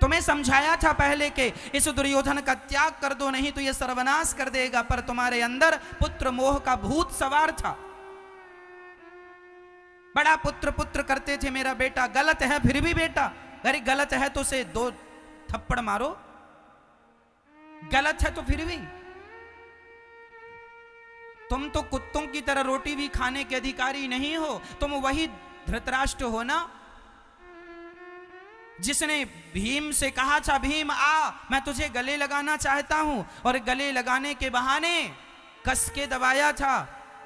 तुम्हें समझाया था पहले के इस दुर्योधन का त्याग कर दो, नहीं तो यह सर्वनाश कर देगा, पर तुम्हारे अंदर पुत्र मोह का भूत सवार था। बड़ा पुत्र पुत्र करते थे, मेरा बेटा गलत है, फिर भी बेटा अरे गलत है तो उसे 2 थप्पड़ मारो, गलत है तो फिर भी। तुम तो कुत्तों की तरह रोटी भी खाने के अधिकारी नहीं हो, तुम वही धृतराष्ट्र हो ना जिसने भीम से कहा था, भीम आ मैं तुझे गले लगाना चाहता हूं, और गले लगाने के बहाने कस के दबाया था।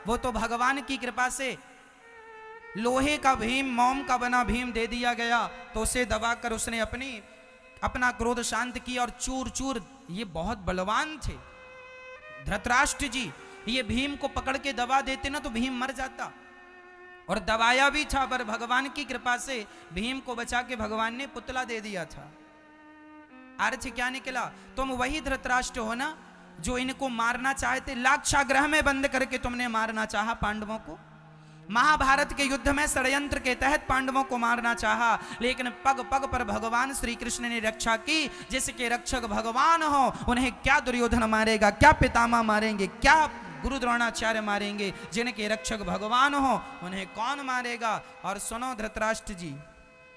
वो तो भगवान की कृपा से लोहे का भीम, मोम का बना भीम दे दिया गया, तो उसे दबाकर उसने अपना क्रोध शांत किया और चूर चूर। ये बहुत बलवान थे धृतराष्ट्र जी, ये भीम को पकड़ के दबा देते ना तो भीम मर जाता, और दबाया भी था, पर भगवान की कृपा से भीम को बचा के भगवान ने पुतला दे दिया था। अर्थ क्या निकला? तुम वही धृतराष्ट्र हो ना जो इनको मारना चाहते, लाक्षागृह में बंद करके तुमने मारना चाहा पांडवों को। महाभारत के युद्ध में षड्यंत्र के तहत पांडवों को मारना चाहा, लेकिन पग पग पर भगवान श्री कृष्ण ने रक्षा की। जिसके रक्षक भगवान हो उन्हें क्या दुर्योधन मारेगा, क्या पितामह मारेंगे, क्या गुरु द्रोणाचार्य मारेंगे? जिनके रक्षक भगवान हो उन्हें कौन मारेगा? और सुनो धृतराष्ट्र जी,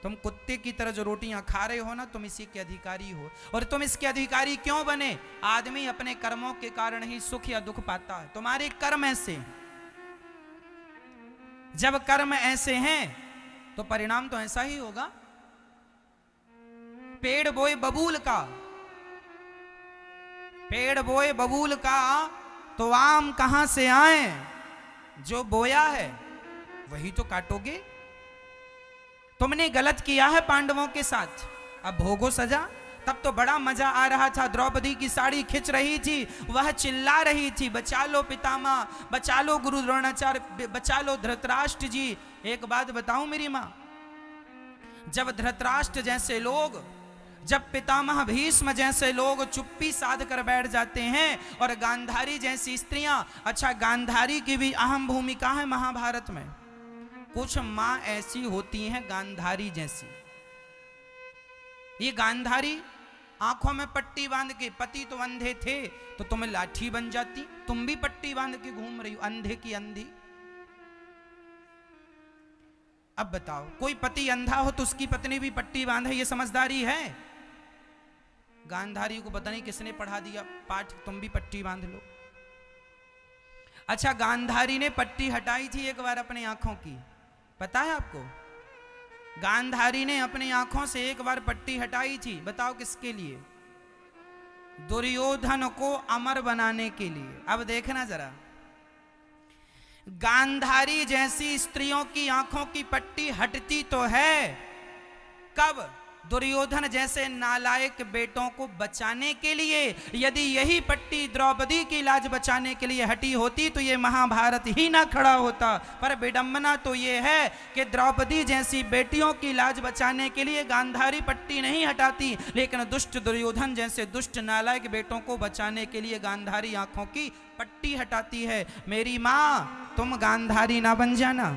तुम कुत्ते की तरह जो रोटियां खा रहे हो ना, तुम इसी के अधिकारी हो। और तुम इसके अधिकारी क्यों बने? आदमी अपने कर्मों के कारण ही सुख या दुख पाता है। तुम्हारे कर्म ऐसे, जब कर्म ऐसे हैं तो परिणाम तो ऐसा ही होगा। पेड़ बोए बबूल का, पेड़ बोए बबूल का तो आम कहां से आए? जो बोया है वही तो काटोगे। तुमने गलत किया है पांडवों के साथ, अब भोगो सजा। तब तो बड़ा मजा आ रहा था, द्रौपदी की साड़ी खिंच रही थी, वह चिल्ला रही थी, बचा लो पितामह, बचा लो गुरु द्रोणाचार्य, बचा लो धृतराष्ट्र जी। एक बात बताऊं मेरी मां, जब धृतराष्ट्र जैसे लोग, जब पितामह भीष्म जैसे लोग चुप्पी साध कर बैठ जाते हैं, और गांधारी जैसी स्त्रियां, अच्छा गांधारी की भी अहम भूमिका है महाभारत में। कुछ मां ऐसी होती हैं गांधारी जैसी। ये गांधारी आंखों में पट्टी बांध के, पति तो अंधे थे तो तुम्हें लाठी बन जाती, तुम भी पट्टी बांध के घूम रही हो, अंधे की अंधी। अब बताओ, कोई पति अंधा हो तो उसकी पत्नी भी पट्टी बांधे, ये समझदारी है? गांधारी को पता नहीं किसने पढ़ा दिया पाठ, तुम भी पट्टी बांध लो। अच्छा, गांधारी ने पट्टी हटाई थी एक बार अपनी आंखों की, पता है आपको? गांधारी ने अपनी आंखों से एक बार पट्टी हटाई थी, बताओ किसके लिए? दुर्योधन को अमर बनाने के लिए। अब देखना जरा, गांधारी जैसी स्त्रियों की आंखों की पट्टी हटती तो है कब? दुर्योधन जैसे नालायक बेटों को बचाने के लिए। यदि यही पट्टी द्रौपदी की लाज बचाने के लिए हटी होती तो ये महाभारत ही ना खड़ा होता। पर विडंबना तो ये है कि द्रौपदी जैसी बेटियों की लाज बचाने के लिए गांधारी पट्टी नहीं हटाती, लेकिन दुष्ट दुर्योधन जैसे दुष्ट नालायक बेटों को बचाने के लिए गांधारी आंखों की पट्टी हटाती है। मेरी माँ, तुम गांधारी ना बन जाना।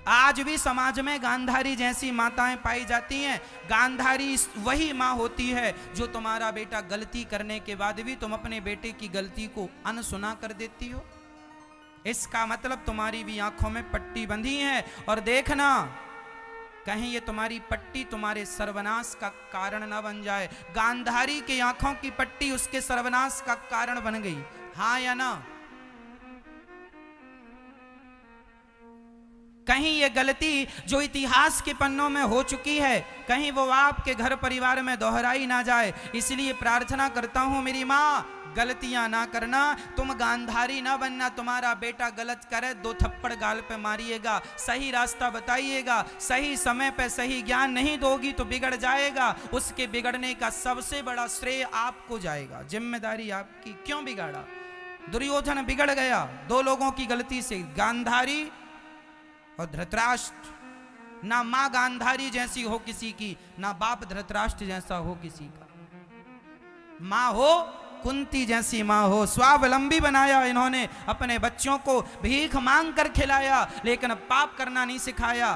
आज भी समाज में गांधारी जैसी माताएं पाई जाती हैं। गांधारी वही माँ होती है जो तुम्हारा बेटा गलती करने के बाद भी तुम अपने बेटे की गलती को अनसुना कर देती हो। इसका मतलब तुम्हारी भी आंखों में पट्टी बंधी है। और देखना, कहीं ये तुम्हारी पट्टी तुम्हारे सर्वनाश का कारण न बन जाए। गांधारी की आंखों की पट्टी उसके सर्वनाश का कारण बन गई, हाँ या ना? कहीं ये गलती जो इतिहास के पन्नों में हो चुकी है, कहीं वो आपके घर परिवार में दोहराई ना जाए। इसलिए प्रार्थना करता हूं मेरी माँ, गलतियां ना करना, तुम गांधारी ना बनना। तुम्हारा बेटा गलत करे 2 थप्पड़ गाल पे मारिएगा, सही रास्ता बताइएगा, सही समय पे सही ज्ञान नहीं दोगी तो बिगड़ जाएगा। उसके बिगड़ने का सबसे बड़ा श्रेय आपको जाएगा, जिम्मेदारी आपकी। क्यों बिगाड़ा? दुर्योधन बिगड़ गया 2 लोगों की गलती से, गांधारी और धृतराष्ट्र। ना मां गांधारी जैसी हो किसी की, ना बाप धृतराष्ट्र जैसा हो किसी का। मां हो कुंती जैसी मां हो। स्वावलंबी बनाया इन्होंने अपने बच्चों को, भीख मांग कर खिलाया, लेकिन पाप करना नहीं सिखाया।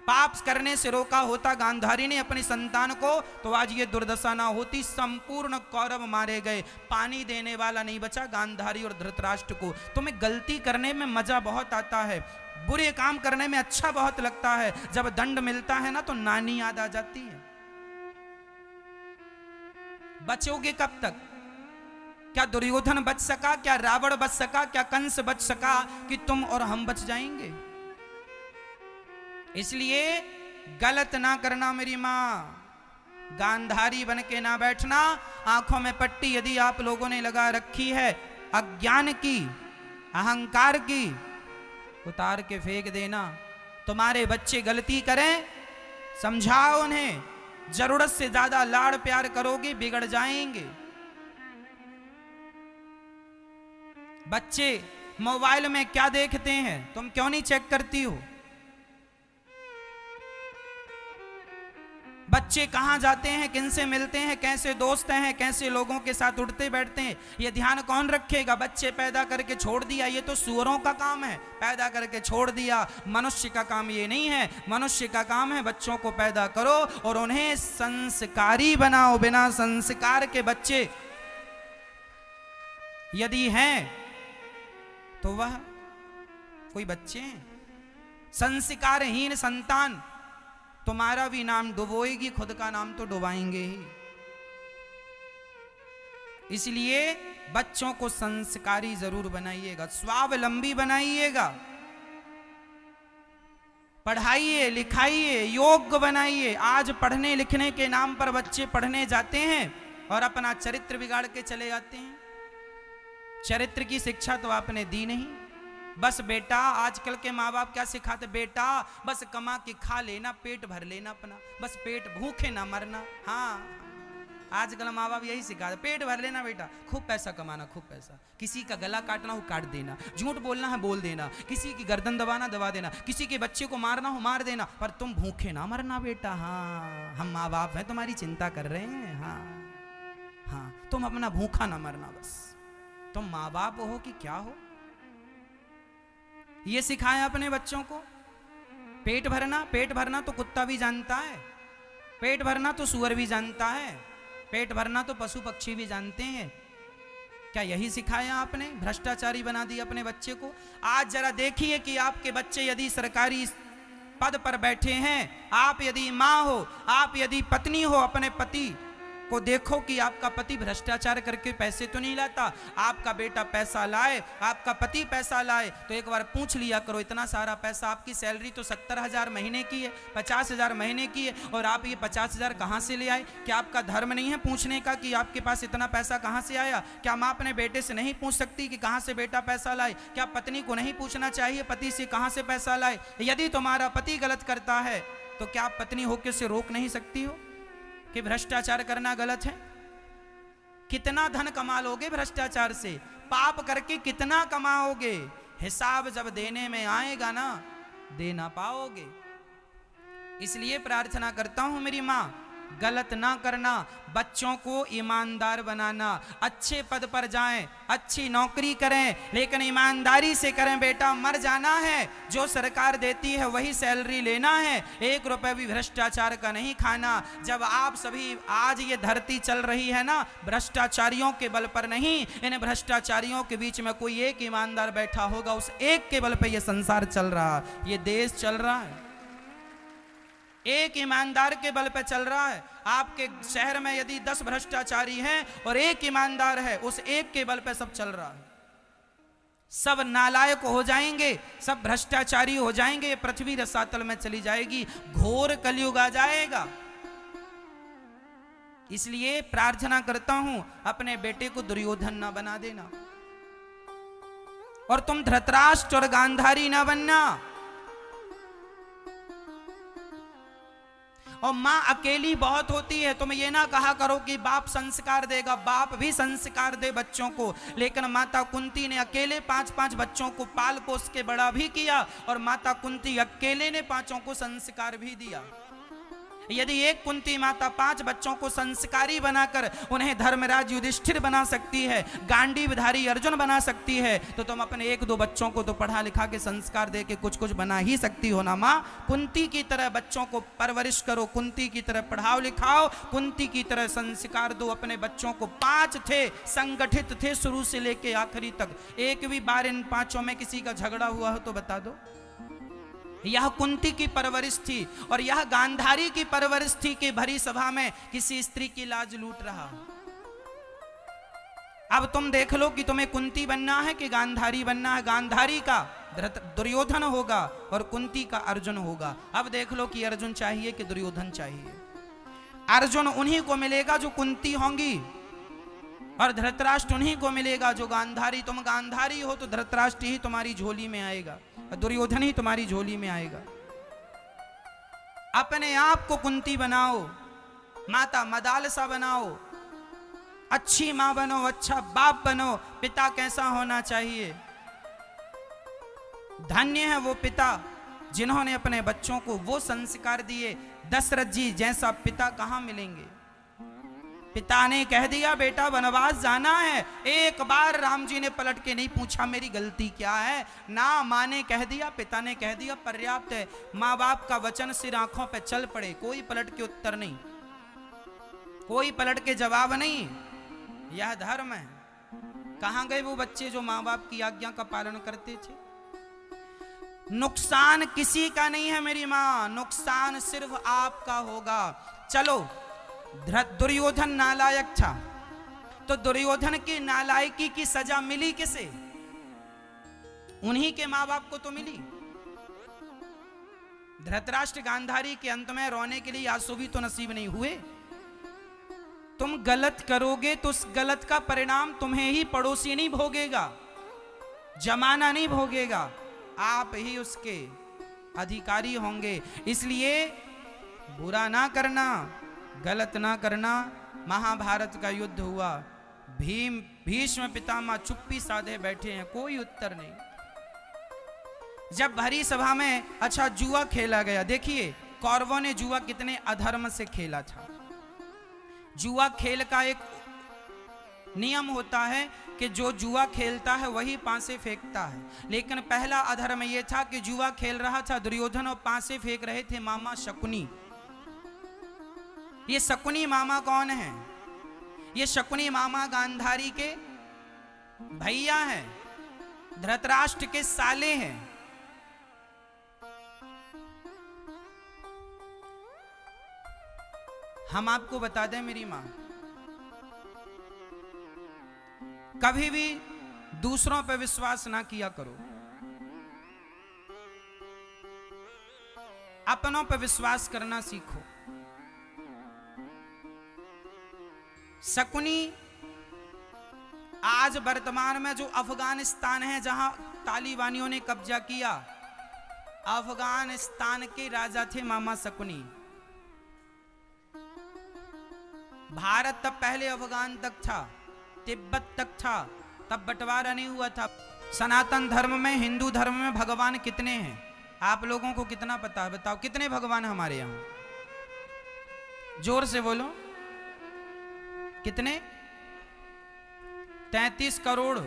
पाप करने से रोका होता गांधारी ने अपनी संतान को, तो आज ये दुर्दशा ना होती। संपूर्ण कौरव मारे गए, पानी देने वाला नहीं बचा गांधारी और धृतराष्ट्र को। तुम्हें गलती करने में मजा बहुत आता है, बुरे काम करने में अच्छा बहुत लगता है। जब दंड मिलता है ना तो नानी याद आ जाती है। बचोगे कब तक? क्या दुर्योधन बच सका? क्या रावण बच सका? क्या कंस बच सका कि तुम और हम बच जाएंगे? इसलिए गलत ना करना मेरी मां, गांधारी बन के ना बैठना। आंखों में पट्टी यदि आप लोगों ने लगा रखी है अज्ञान की, अहंकार की, उतार के फेंक देना। तुम्हारे बच्चे गलती करें, समझाओ उन्हें। जरूरत से ज्यादा लाड़ प्यार करोगे बिगड़ जाएंगे। बच्चे मोबाइल में क्या देखते हैं तुम क्यों नहीं चेक करती हो? बच्चे कहां जाते हैं, किनसे मिलते हैं, कैसे दोस्त हैं, कैसे लोगों के साथ उठते बैठते हैं, ये ध्यान कौन रखेगा? बच्चे पैदा करके छोड़ दिया, ये तो सूअरों का काम है, पैदा करके छोड़ दिया। मनुष्य का काम ये नहीं है। मनुष्य का काम है बच्चों को पैदा करो और उन्हें संस्कारी बनाओ। बिना संस्कार के बच्चे यदि हैं तो वह कोई बच्चे हैं। संस्कारहीन संतान तुम्हारा भी नाम डुबोएगी, खुद का नाम तो डुबाएंगे ही। इसलिए बच्चों को संस्कारी जरूर बनाइएगा, स्वावलंबी बनाइएगा, पढ़ाइए लिखाइए, योग्य बनाइए। आज पढ़ने लिखने के नाम पर बच्चे पढ़ने जाते हैं और अपना चरित्र बिगाड़ के चले जाते हैं। चरित्र की शिक्षा तो आपने दी नहीं। बस बेटा, आजकल के माँ बाप क्या सिखाते? बेटा बस कमा के खा लेना, पेट भर लेना अपना, बस पेट भूखे ना मरना। हाँ, आजकल माँ बाप यही सिखाते, पेट भर लेना बेटा, खूब पैसा कमाना, खूब पैसा। किसी का गला काटना हो काट देना, झूठ बोलना है बोल देना, किसी की गर्दन दबाना दबा देना, किसी के बच्चे को मारना हो मार देना, पर तुम भूखे ना मरना बेटा। हाँ, हम माँ बाप हैं, तुम्हारी चिंता कर रहे हैं। हाँ हाँ, तुम अपना भूखा ना मरना बस। तुम माँ बाप हो कि क्या हो? ये सिखाया अपने बच्चों को। पेट भरना, पेट भरना तो कुत्ता भी जानता है, पेट भरना तो सूअर भी जानता है, पेट भरना तो पशु पक्षी भी जानते हैं। क्या यही सिखाया आपने? भ्रष्टाचारी बना दिया अपने बच्चे को। आज जरा देखिए कि आपके बच्चे यदि सरकारी पद पर बैठे हैं, आप यदि माँ हो, आप यदि पत्नी हो, अपने पति को देखो कि आपका पति भ्रष्टाचार करके पैसे तो नहीं लाता। आपका बेटा पैसा लाए, आपका पति पैसा लाए, तो एक बार पूछ लिया करो, इतना सारा पैसा, आपकी सैलरी तो 70,000 महीने की है, 50,000 महीने की है, और आप ये 50,000 कहाँ से ले आए? क्या आपका धर्म नहीं है पूछने का कि आपके पास इतना पैसा कहाँ से आया? क्या माँ अपने बेटे से नहीं पूछ सकती कि कहाँ से बेटा पैसा लाए? क्या पत्नी को नहीं पूछना चाहिए पति से कहाँ से पैसा लाए? यदि तुम्हारा पति गलत करता है तो क्या आप पत्नी होकर उसे रोक नहीं सकती हो कि भ्रष्टाचार करना गलत है? कितना धन कमा लोगे भ्रष्टाचार से? पाप करके कितना कमाओगे? हिसाब जब देने में आएगा ना, दे ना पाओगे। इसलिए प्रार्थना करता हूं मेरी मां, गलत ना करना, बच्चों को ईमानदार बनाना, अच्छे पद पर जाएं, अच्छी नौकरी करें, लेकिन ईमानदारी से करें। बेटा मर जाना है, जो सरकार देती है वही सैलरी लेना है, 1 रुपए भी भ्रष्टाचार का नहीं खाना। जब आप सभी आज ये धरती चल रही है ना, भ्रष्टाचारियों के बल पर नहीं, इन भ्रष्टाचारियों के बीच में कोई एक ईमानदार बैठा होगा, उस एक के बल पर यह संसार चल रहा है, ये देश चल रहा है, एक ईमानदार के बल पे चल रहा है। आपके शहर में यदि 10 भ्रष्टाचारी हैं और एक ईमानदार है, उस एक के बल पे सब चल रहा है। सब नालायक हो जाएंगे, सब भ्रष्टाचारी हो जाएंगे, ये पृथ्वी रसातल में चली जाएगी, घोर कलयुग आ जाएगा। इसलिए प्रार्थना करता हूं, अपने बेटे को दुर्योधन ना बना देना, और तुम धृतराष्ट्र और गांधारी ना बनना। और मां अकेली बहुत होती है। तुम ये ना कहा करो कि बाप संस्कार देगा, बाप भी संस्कार दे बच्चों को, लेकिन माता कुंती ने अकेले 5-5 बच्चों को पाल पोस के बड़ा भी किया, और माता कुंती अकेले ने 5 को संस्कार भी दिया। यदि एक कुंती माता 5 बच्चों को संस्कारी बनाकर उन्हें धर्मराज युधिष्ठिर बना सकती है, गांडीवधारी अर्जुन बना सकती है, तो तुम अपने 1-2 बच्चों को तो पढ़ा लिखा के संस्कार दे के कुछ कुछ बना ही सकती हो ना माँ। कुंती की तरह बच्चों को परवरिश करो, कुंती की तरह पढ़ाओ लिखाओ, कुंती की तरह संस्कार दो अपने बच्चों को। 5 थे, संगठित थे शुरू से लेके आखिरी तक। एक भी बार इन 5 में किसी का झगड़ा हुआ हो तो बता दो। यह कुंती की परवरिश थी और यह गांधारी की परवरिश थी कि भरी सभा में किसी स्त्री की लाज लूट रहा। अब तुम देख लो कि तुम्हें कुंती बनना है कि गांधारी बनना है। गांधारी का दुर्योधन होगा और कुंती का अर्जुन होगा। अब देख लो कि अर्जुन चाहिए कि दुर्योधन चाहिए। अर्जुन उन्हीं को मिलेगा जो कुंती होंगी और धृतराष्ट्र उन्हीं को मिलेगा जो गांधारी। तुम गांधारी हो तो धृतराष्ट्र ही तुम्हारी झोली में आएगा, दुर्योधन ही तुम्हारी झोली में आएगा। अपने आप को कुंती बनाओ, माता मदालसा बनाओ, अच्छी मां बनो, अच्छा बाप बनो। पिता कैसा होना चाहिए? धन्य है वो पिता जिन्होंने अपने बच्चों को वो संस्कार दिए। दशरथ जी जैसा पिता कहां मिलेंगे। पिता ने कह दिया बेटा वनवास जाना है, एक बार राम जी ने पलट के नहीं पूछा मेरी गलती क्या है ना। माँ ने कह दिया, पिता ने कह दिया, पर्याप्त है। माँ बाप का वचन सिर आंखों पे चल पड़े, कोई पलट के उत्तर नहीं, कोई पलट के जवाब नहीं। यह धर्म है। कहां गए वो बच्चे जो माँ बाप की आज्ञा का पालन करते थे? नुकसान किसी का नहीं है मेरी माँ, नुकसान सिर्फ आपका होगा। चलो दुर्योधन नालायक था तो दुर्योधन की नालायकी की सजा मिली किसे? उन्हीं के मां बाप को तो मिली। धृतराष्ट्र गांधारी के अंत में रोने के लिए आंसू भी तो नसीब नहीं हुए। तुम गलत करोगे तो उस गलत का परिणाम तुम्हें ही पड़ोसी नहीं भोगेगा, जमाना नहीं भोगेगा, आप ही उसके अधिकारी होंगे। इसलिए बुरा ना करना, गलत ना करना। महाभारत का युद्ध हुआ, भीष्म पितामह चुप्पी साधे बैठे हैं, कोई उत्तर नहीं। जब भरी सभा में अच्छा जुआ खेला गया, देखिए कौरवों ने जुआ कितने अधर्म से खेला था। जुआ खेल का एक नियम होता है कि जो जुआ खेलता है वही पांसे फेंकता है, लेकिन पहला अधर्म यह था कि जुआ खेल रहा था दुर्योधन और पांसे फेंक रहे थे मामा शकुनी। ये शकुनी मामा कौन है? ये शकुनी मामा गांधारी के भैया हैं, धृतराष्ट्र के साले हैं। हम आपको बता दें मेरी मां, कभी भी दूसरों पर विश्वास ना किया करो, अपनों पर विश्वास करना सीखो। शकुनी आज वर्तमान में जो अफगानिस्तान है जहां तालिबानियों ने कब्जा किया, अफगानिस्तान के राजा थे मामा शकुनी। भारत तब पहले अफगान तक था, तिब्बत तक था, तब बंटवारा नहीं हुआ था। सनातन धर्म में, हिंदू धर्म में भगवान कितने हैं आप लोगों को कितना पता है? बताओ कितने भगवान हमारे यहां? जोर से बोलो कितने? 33 करोड़।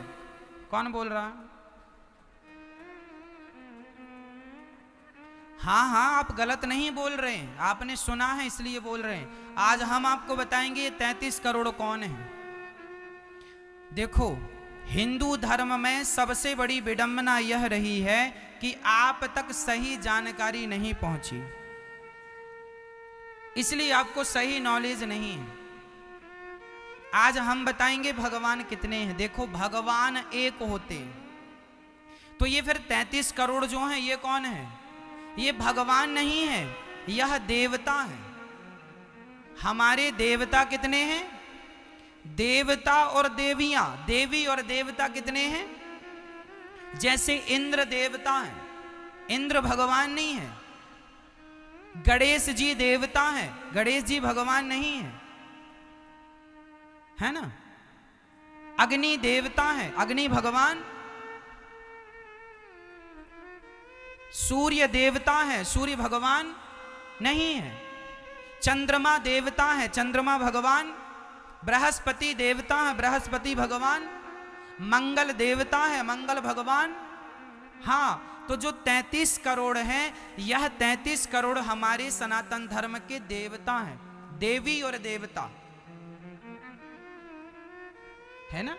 कौन बोल रहा? हाँ हाँ, आप गलत नहीं बोल रहे हैं, आपने सुना है इसलिए बोल रहे हैं। आज हम आपको बताएंगे ये 33 करोड़ कौन है। देखो, हिंदू धर्म में सबसे बड़ी विडंबना यह रही है कि आप तक सही जानकारी नहीं पहुंची, इसलिए आपको सही नॉलेज नहीं है। आज हम बताएंगे भगवान कितने हैं। देखो, भगवान एक होते हैं, तो ये फिर 33 करोड़ जो हैं ये कौन है? ये भगवान नहीं है, यह देवता है। हमारे देवता कितने हैं? देवता और देवियां, देवी और देवता कितने हैं? जैसे इंद्र देवता हैं, इंद्र भगवान नहीं है। गणेश जी देवता हैं, गणेश जी भगवान नहीं है ना। अग्नि देवता है, अग्नि भगवान। सूर्य देवता है, सूर्य भगवान नहीं है। चंद्रमा देवता है, चंद्रमा भगवान। बृहस्पति देवता है, बृहस्पति भगवान। मंगल देवता है, मंगल भगवान। हाँ, तो जो 33 करोड़ हैं, यह 33 करोड़ हमारे सनातन धर्म के देवता हैं, देवी और देवता है ना।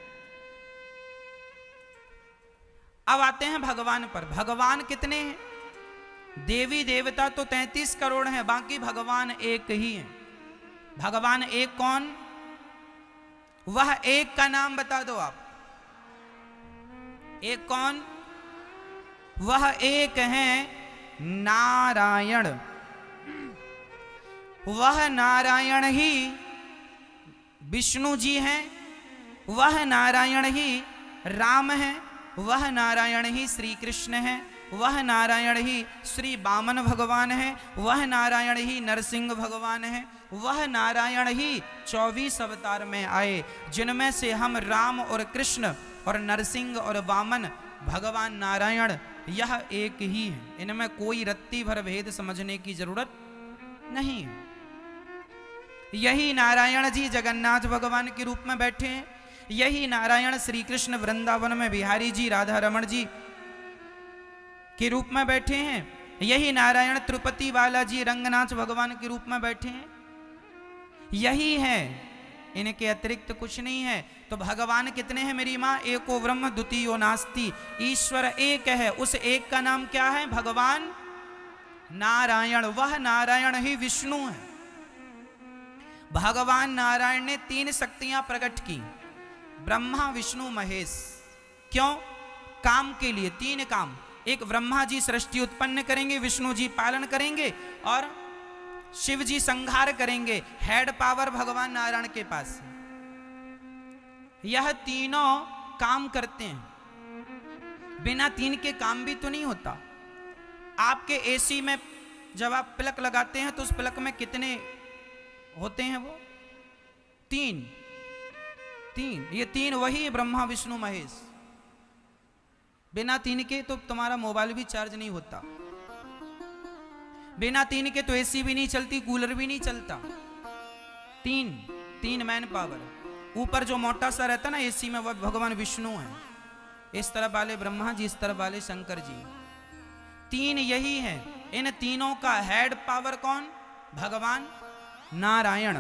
अब आते हैं भगवान पर। भगवान कितने हैं? देवी देवता तो 33 करोड़ हैं, बाकी भगवान एक ही है। भगवान एक कौन? वह एक का नाम बता दो आप। एक कौन? वह एक है नारायण। वह नारायण ही विष्णु जी हैं, वह नारायण ही राम है, वह नारायण ही श्री कृष्ण है, वह नारायण ही श्री वामन भगवान है, वह नारायण ही नरसिंह भगवान है, वह नारायण ही 24 अवतार में आए, जिनमें से हम राम और कृष्ण और नरसिंह और वामन भगवान नारायण यह एक ही है। इनमें कोई रत्ती भर भेद समझने की जरूरत नहीं है। यही नारायण जी जगन्नाथ भगवान के रूप में बैठे हैं, यही नारायण श्री कृष्ण वृंदावन में बिहारी जी राधा रमण जी के रूप में बैठे हैं, यही नारायण तिरुपति बालाजी रंगनाथ भगवान के रूप में बैठे हैं। यही है, इनके अतिरिक्त कुछ नहीं है। तो भगवान कितने हैं मेरी माँ? एको ब्रह्म द्वितीयो नास्ति। ईश्वर एक है, उस एक का नाम क्या है? भगवान नारायण। वह नारायण ही विष्णु है। भगवान नारायण ने 3 शक्तियां प्रकट की, ब्रह्मा विष्णु महेश। क्यों? काम के लिए। 3 काम। एक, ब्रह्मा जी सृष्टि उत्पन्न करेंगे, विष्णु जी पालन करेंगे और शिव जी संहार करेंगे। हेड पावर भगवान नारायण के पास है। यह तीनों काम करते हैं। बिना 3 के काम भी तो नहीं होता। आपके एसी में जब आप प्लग लगाते हैं तो उस प्लग में कितने होते हैं? वो 3। ये 3 वही ब्रह्मा विष्णु महेश। बिना 3 के तो तुम्हारा मोबाइल भी चार्ज नहीं होता, बिना 3 के तो एसी भी नहीं चलती, कूलर भी नहीं चलता। 3 मैन पावर। ऊपर जो मोटा सा रहता ना एसी में, वह भगवान विष्णु है। इस तरफ वाले ब्रह्मा जी, इस तरफ वाले शंकर जी। 3 यही है। इन तीनों का हेड पावर कौन? भगवान नारायण।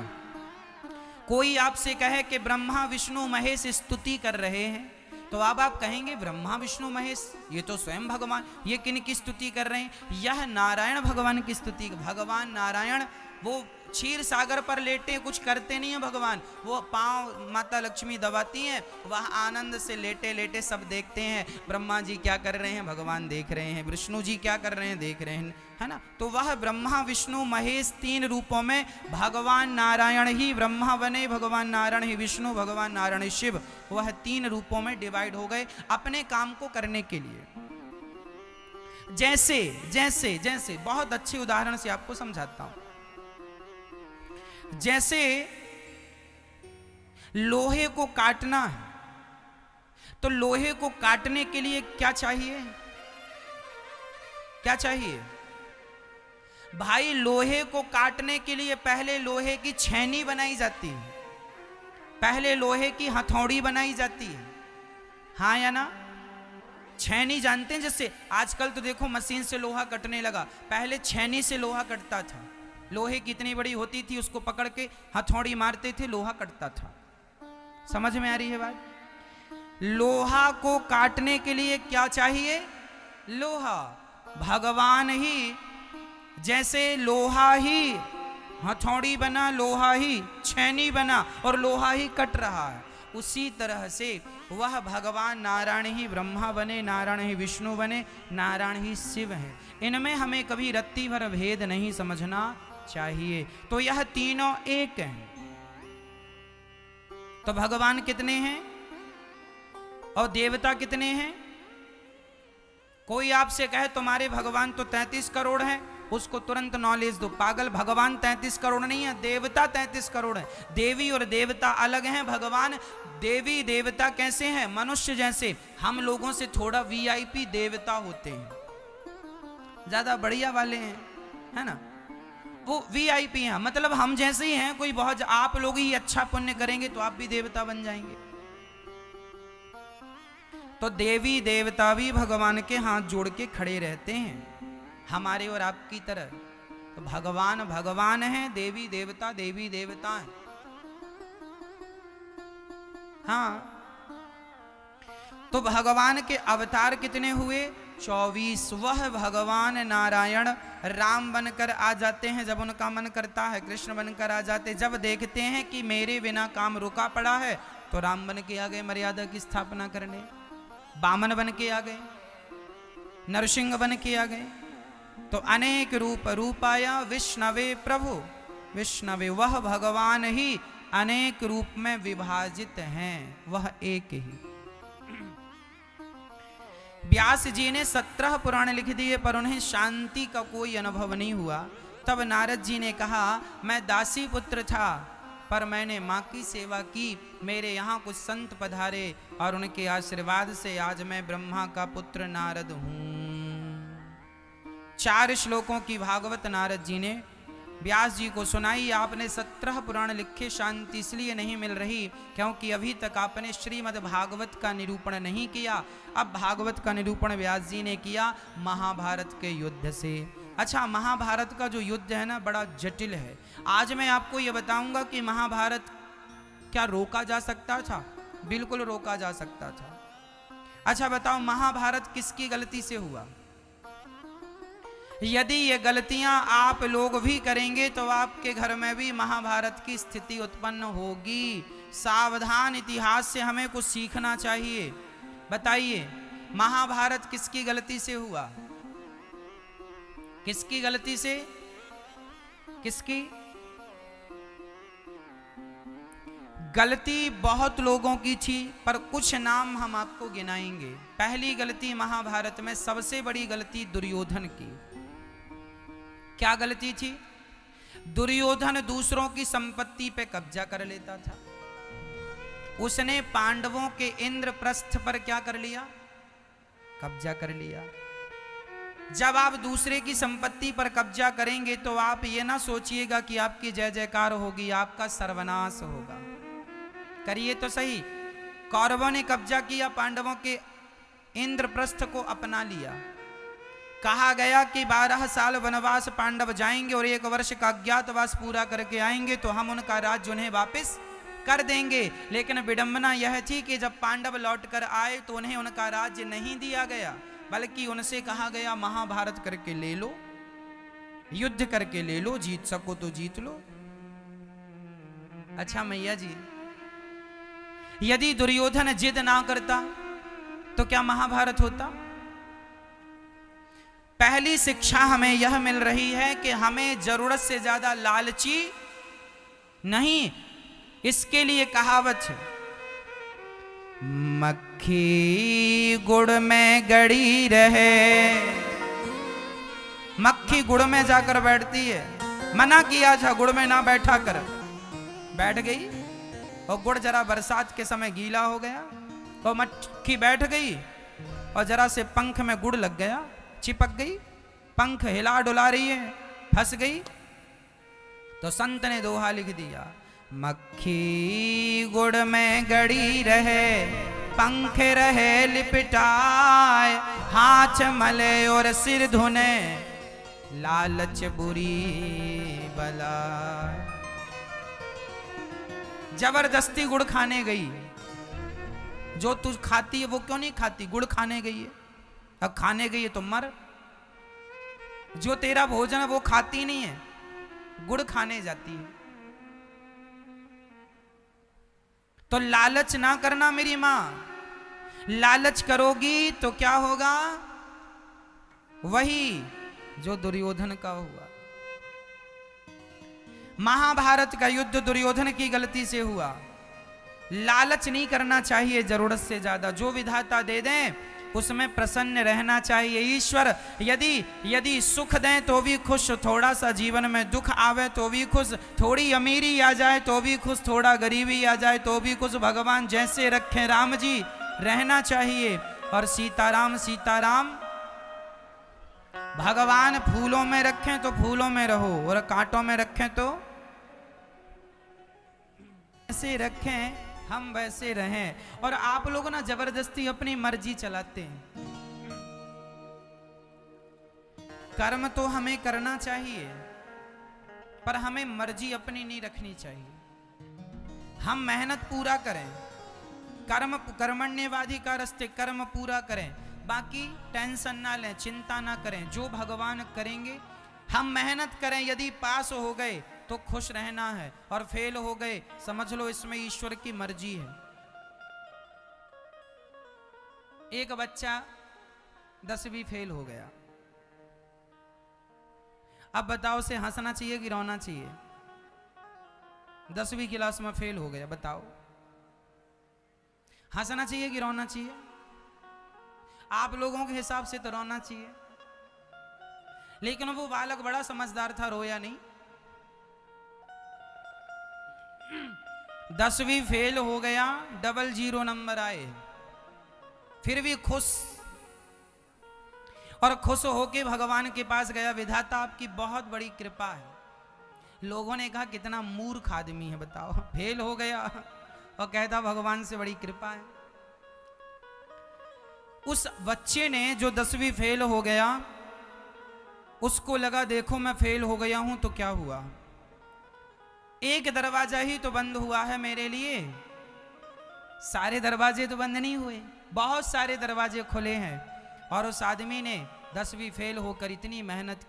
कोई आपसे कहे कि ब्रह्मा विष्णु महेश स्तुति कर रहे हैं, तो अब आप कहेंगे ब्रह्मा विष्णु महेश, ये तो स्वयं भगवान, ये किन की स्तुति कर रहे हैं? यह नारायण भगवान की स्तुति। भगवान नारायण वो क्षीर सागर पर लेटे, कुछ करते नहीं है भगवान। वो पांव माता लक्ष्मी दबाती हैं, वह आनंद से लेटे लेटे सब देखते हैं। ब्रह्मा जी क्या कर रहे हैं? भगवान देख रहे हैं। विष्णु जी क्या कर रहे हैं? देख रहे हैं, है ना। तो वह ब्रह्मा विष्णु महेश 3 रूपों में भगवान नारायण ही ब्रह्मा बने, भगवान नारायण ही विष्णु, भगवान नारायण ही शिव। वह 3 रूपों में डिवाइड हो गए अपने काम को करने के लिए। जैसे जैसे जैसे बहुत अच्छे उदाहरण से आपको समझाता हूं। जैसे लोहे को काटना है, तो लोहे को काटने के लिए क्या चाहिए? क्या चाहिए भाई? लोहे को काटने के लिए पहले लोहे की छेनी बनाई जाती है, पहले लोहे की हथौड़ी बनाई जाती है, हाँ या ना? छेनी जानते हैं? जैसे आजकल तो देखो मशीन से लोहा कटने लगा, पहले छेनी से लोहा कटता था। लोहे कितनी बड़ी होती थी, उसको पकड़ के हथौड़ी मारते थे, लोहा कटता था। समझ में आ रही है बात? लोहा को काटने के लिए क्या चाहिए? लोहा। भगवान ही जैसे लोहा ही हथौड़ी बना, लोहा ही छेनी बना और लोहा ही कट रहा है, उसी तरह से वह भगवान नारायण ही ब्रह्मा बने, नारायण ही विष्णु बने, नारायण ही शिव है। इनमें हमें कभी रत्ती भर भेद नहीं समझना चाहिए। तो यह तीनों एक हैं। तो भगवान कितने हैं और देवता कितने हैं? कोई आपसे कहे तुम्हारे भगवान तो 33 करोड़ हैं, उसको तुरंत नॉलेज दो, पागल। भगवान 33 करोड़ नहीं है, देवता 33 करोड़ है। देवी और देवता अलग हैं। भगवान देवी देवता कैसे हैं? मनुष्य जैसे। हम लोगों से थोड़ा वीआईपी देवता होते हैं, ज्यादा बढ़िया वाले हैं, है ना। वो वीआईपी हैं, मतलब हम जैसे ही हैं, कोई बहुत आप लोग ही अच्छा पुण्य करेंगे तो आप भी देवता बन जाएंगे। तो देवी देवता भी भगवान के हाथ जोड़ के खड़े रहते हैं हमारे और आपकी तरह। तो भगवान भगवान है, देवी देवता देवी देवता है। हाँ, तो भगवान के अवतार कितने हुए? 24। वह भगवान नारायण राम बनकर आ जाते हैं जब उनका मन करता है, कृष्ण बनकर आ जाते। जब देखते हैं कि मेरे बिना काम रुका पड़ा है तो राम बन के आ गए मर्यादा की स्थापना करने, वामन बन के आ गए, नरसिंह बन के आ गए। तो अनेक रूप रूपाया विष्णवे प्रभु, विष्णवे वह भगवान ही अनेक रूप में विभाजित हैं, वह एक ही। व्यास जी ने 17 पुराण लिख दिए पर उन्हें शांति का कोई अनुभव नहीं हुआ। तब नारद जी ने कहा, मैं दासी पुत्र था पर मैंने माँ की सेवा की, मेरे यहाँ कुछ संत पधारे और उनके आशीर्वाद से आज मैं ब्रह्मा का पुत्र नारद हूँ। 4 श्लोकों की भागवत नारद जी ने व्यास जी को सुनाई। आपने 17 पुराण लिखे, शांति इसलिए नहीं मिल रही क्योंकि अभी तक आपने श्रीमद् भागवत का निरूपण नहीं किया। अब भागवत का निरूपण व्यास जी ने किया महाभारत के युद्ध से। अच्छा, महाभारत का जो युद्ध है ना, बड़ा जटिल है। आज मैं आपको ये बताऊंगा कि महाभारत क्या रोका जा सकता था? बिल्कुल रोका जा सकता था। अच्छा बताओ, महाभारत किसकी गलती से हुआ? यदि ये गलतियां आप लोग भी करेंगे तो आपके घर में भी महाभारत की स्थिति उत्पन्न होगी। सावधान, इतिहास से हमें कुछ सीखना चाहिए। बताइए, महाभारत किसकी गलती से हुआ? किसकी गलती से? किसकी गलती? बहुत लोगों की थी पर कुछ नाम हम आपको गिनाएंगे। पहली गलती महाभारत में, सबसे बड़ी गलती दुर्योधन की। क्या गलती थी? दुर्योधन दूसरों की संपत्ति पे कब्जा कर लेता था। उसने पांडवों के इंद्रप्रस्थ पर क्या कर लिया? कब्जा कर लिया। जब आप दूसरे की संपत्ति पर कब्जा करेंगे तो आप ये ना सोचिएगा कि आपकी जय जयकार होगी, आपका सर्वनाश होगा। करिए तो सही। कौरवों ने कब्जा किया, पांडवों के इंद्रप्रस्थ को अपना लिया। कहा गया कि 12 साल वनवास पांडव जाएंगे और 1 वर्ष का अज्ञातवास पूरा करके आएंगे तो हम उनका राज्य उन्हें वापस कर देंगे। लेकिन विडंबना यह थी कि जब पांडव लौट कर आए तो उन्हें उनका राज्य नहीं दिया गया, बल्कि उनसे कहा गया महाभारत करके ले लो, युद्ध करके ले लो, जीत सको तो जीत लो। अच्छा मैया जी, यदि दुर्योधन जिद ना करता तो क्या महाभारत होता? पहली शिक्षा हमें यह मिल रही है कि हमें जरूरत से ज्यादा लालची नहीं। इसके लिए कहावत है, मक्खी गुड़ में गड़ी रहे। मक्खी गुड़ में जाकर बैठती है। मना किया था गुड़ में ना बैठा कर, बैठ गई और गुड़ जरा बरसात के समय गीला हो गया और मक्खी बैठ गई और जरा से पंख में गुड़ लग गया, चिपक गई, पंख हिला डुला रही है, फंस गई। तो संत ने दोहा लिख दिया, मक्खी गुड़ में गड़ी रहे, पंख रहे लिपटाए, हाथ मले और सिर धुने, लालच बुरी बला। जबरदस्ती गुड़ खाने गई। जो तू खाती है वो क्यों नहीं खाती? गुड़ खाने गई है। अब खाने गई है तो मर। जो तेरा भोजन है वो खाती नहीं है, गुड़ खाने जाती है। तो लालच ना करना मेरी मां। लालच करोगी तो क्या होगा? वही जो दुर्योधन का हुआ। महाभारत का युद्ध दुर्योधन की गलती से हुआ। लालच नहीं करना चाहिए जरूरत से ज्यादा। जो विधाता दे दें उसमें प्रसन्न रहना चाहिए। ईश्वर यदि सुख दें तो भी खुश, थोड़ा सा जीवन में दुख आवे तो भी खुश, थोड़ी अमीरी आ जाए तो भी खुश, थोड़ा गरीबी आ जाए तो भी खुश। भगवान जैसे रखें राम जी रहना चाहिए। और सीताराम सीताराम भगवान फूलों में रखें तो फूलों में रहो और कांटों में रखें तो ऐसे रखें, हम वैसे रहें। और आप लोग ना जबरदस्ती अपनी मर्जी चलाते हैं। कर्म तो हमें करना चाहिए, पर हमें मर्जी अपनी नहीं रखनी चाहिए। हम मेहनत पूरा करें, कर्मण्येवाधिकारस्ते, कर्म पूरा करें, बाकी टेंशन ना लें, चिंता ना करें, जो भगवान करेंगे। हम मेहनत करें, यदि पास हो गए तो खुश रहना है, और फेल हो गए समझ लो इसमें ईश्वर की मर्जी है। एक बच्चा 10वीं फेल हो गया, अब बताओ उसे हंसना चाहिए कि रोना चाहिए? 10वीं क्लास में फेल हो गया, बताओ हंसना चाहिए कि रोना चाहिए? आप लोगों के हिसाब से तो रोना चाहिए, लेकिन वो बालक बड़ा समझदार था, रोया नहीं। 10वीं फेल हो गया, 00 नंबर आए, फिर भी खुश, और खुश होके भगवान के पास गया, विधाता आपकी बहुत बड़ी कृपा है। लोगों ने कहा कितना मूर्ख आदमी है, बताओ फेल हो गया और कहता भगवान से बड़ी कृपा है। उस बच्चे ने जो 10वीं फेल हो गया, उसको लगा देखो मैं फेल हो गया हूं तो क्या हुआ, एक दरवाजा ही तो बंद हुआ है मेरे लिए, सारे दरवाजे तो बंद नहीं हुए, बहुत सारे दरवाजे खुले हैं। और उस आदमी ने 10वीं फेल होकर इतनी मेहनत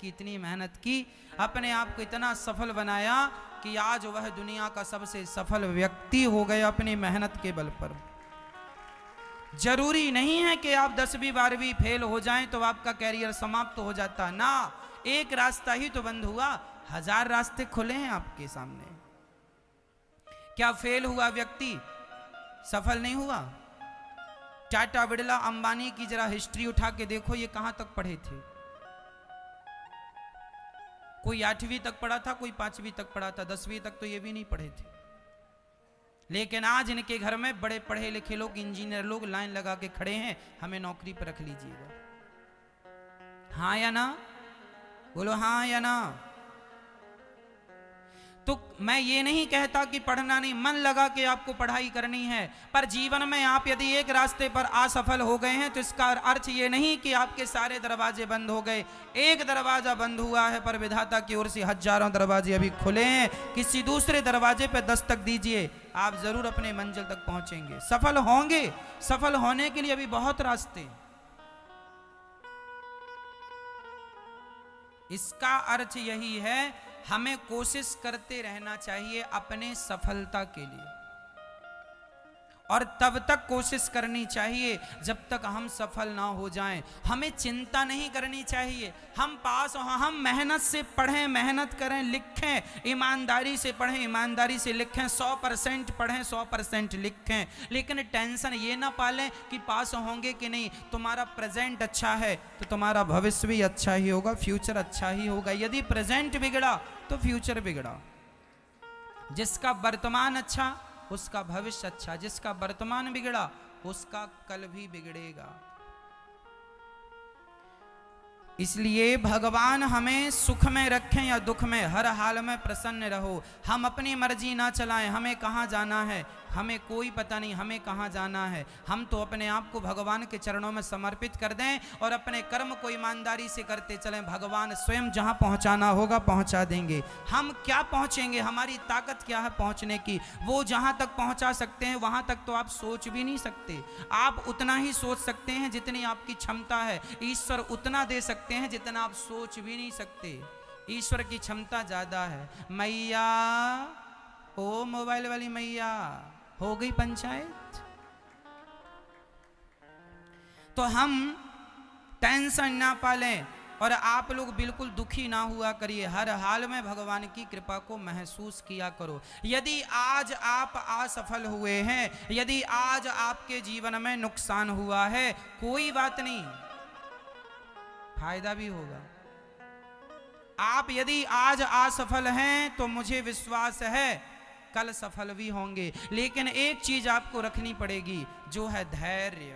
की, अपने आप को इतना सफल बनाया कि आज वह दुनिया का सबसे सफल व्यक्ति हो गया अपनी मेहनत के बल पर। जरूरी नहीं है कि आप 10वीं 12वीं फेल हो जाएं तो आपका कैरियर समाप्त हो जाता ना, एक रास्ता ही तो बंद हुआ, 1000 रास्ते खुले हैं आपके सामने। क्या फेल हुआ व्यक्ति सफल नहीं हुआ? टाटा, बिड़ला, अंबानी की जरा हिस्ट्री उठा के देखो, ये कहां तक पढ़े थे। कोई 8वीं तक पढ़ा था, कोई 5वीं तक पढ़ा था, 10वीं तक तो ये भी नहीं पढ़े थे। लेकिन आज इनके घर में बड़े पढ़े लिखे लोग, इंजीनियर लोग लाइन लगा के खड़े हैं, हमें नौकरी पर रख लीजिएगा। हाँ या ना? बोलो हाँ या ना। तो मैं ये नहीं कहता कि पढ़ना नहीं, मन लगा के आपको पढ़ाई करनी है, पर जीवन में आप यदि एक रास्ते पर असफल हो गए हैं तो इसका अर्थ ये नहीं कि आपके सारे दरवाजे बंद हो गए। एक दरवाजा बंद हुआ है, पर विधाता की ओर से हजारों दरवाजे अभी खुले हैं। किसी दूसरे दरवाजे पर दस्तक दीजिए, आप जरूर अपने मंजिल तक पहुंचेंगे, सफल होंगे। सफल होने के लिए अभी बहुत रास्ते। इसका अर्थ यही है, हमें कोशिश करते रहना चाहिए अपने सफलता के लिए, और तब तक कोशिश करनी चाहिए जब तक हम सफल ना हो जाएं। हमें चिंता नहीं करनी चाहिए, हम पास हो, हम मेहनत से पढ़ें, मेहनत करें, लिखें, ईमानदारी से पढ़ें, ईमानदारी से लिखें, 100% पढ़ें, 100% लिखें, लेकिन टेंशन ये ना पालें कि पास होंगे कि नहीं। तुम्हारा प्रेजेंट अच्छा है तो तुम्हारा भविष्य भी अच्छा ही होगा, फ्यूचर अच्छा ही होगा। यदि प्रेजेंट बिगड़ा तो फ्यूचर बिगड़ा। जिसका वर्तमान अच्छा उसका भविष्य अच्छा, जिसका वर्तमान बिगड़ा उसका कल भी बिगड़ेगा। इसलिए भगवान हमें सुख में रखें या दुख में, हर हाल में प्रसन्न रहो। हम अपनी मर्जी ना चलाएं, हमें कहाँ जाना है हमें कोई पता नहीं, हमें कहाँ जाना है। हम तो अपने आप को भगवान के चरणों में समर्पित कर दें और अपने कर्म को ईमानदारी से करते चलें। भगवान स्वयं जहाँ पहुँचाना होगा पहुँचा देंगे। हम क्या पहुँचेंगे, हमारी ताकत क्या है पहुँचने की? वो जहाँ तक पहुँचा सकते हैं वहाँ तक तो आप सोच भी नहीं सकते। आप उतना ही सोच सकते हैं जितनी आपकी क्षमता है। ईश्वर उतना दे सकते हैं जितना आप सोच भी नहीं सकते। ईश्वर की क्षमता ज़्यादा है। मैया, ओ मोबाइल वाली मैया, हो गई पंचायत? तो हम टेंशन ना पालें और आप लोग बिल्कुल दुखी ना हुआ करिए। हर हाल में भगवान की कृपा को महसूस किया करो। यदि आज आप असफल हुए हैं, यदि आज आपके जीवन में नुकसान हुआ है, कोई बात नहीं, फायदा भी होगा। आप यदि आज असफल हैं तो मुझे विश्वास है कल सफल भी होंगे। लेकिन एक चीज आपको रखनी पड़ेगी, जो है धैर्य।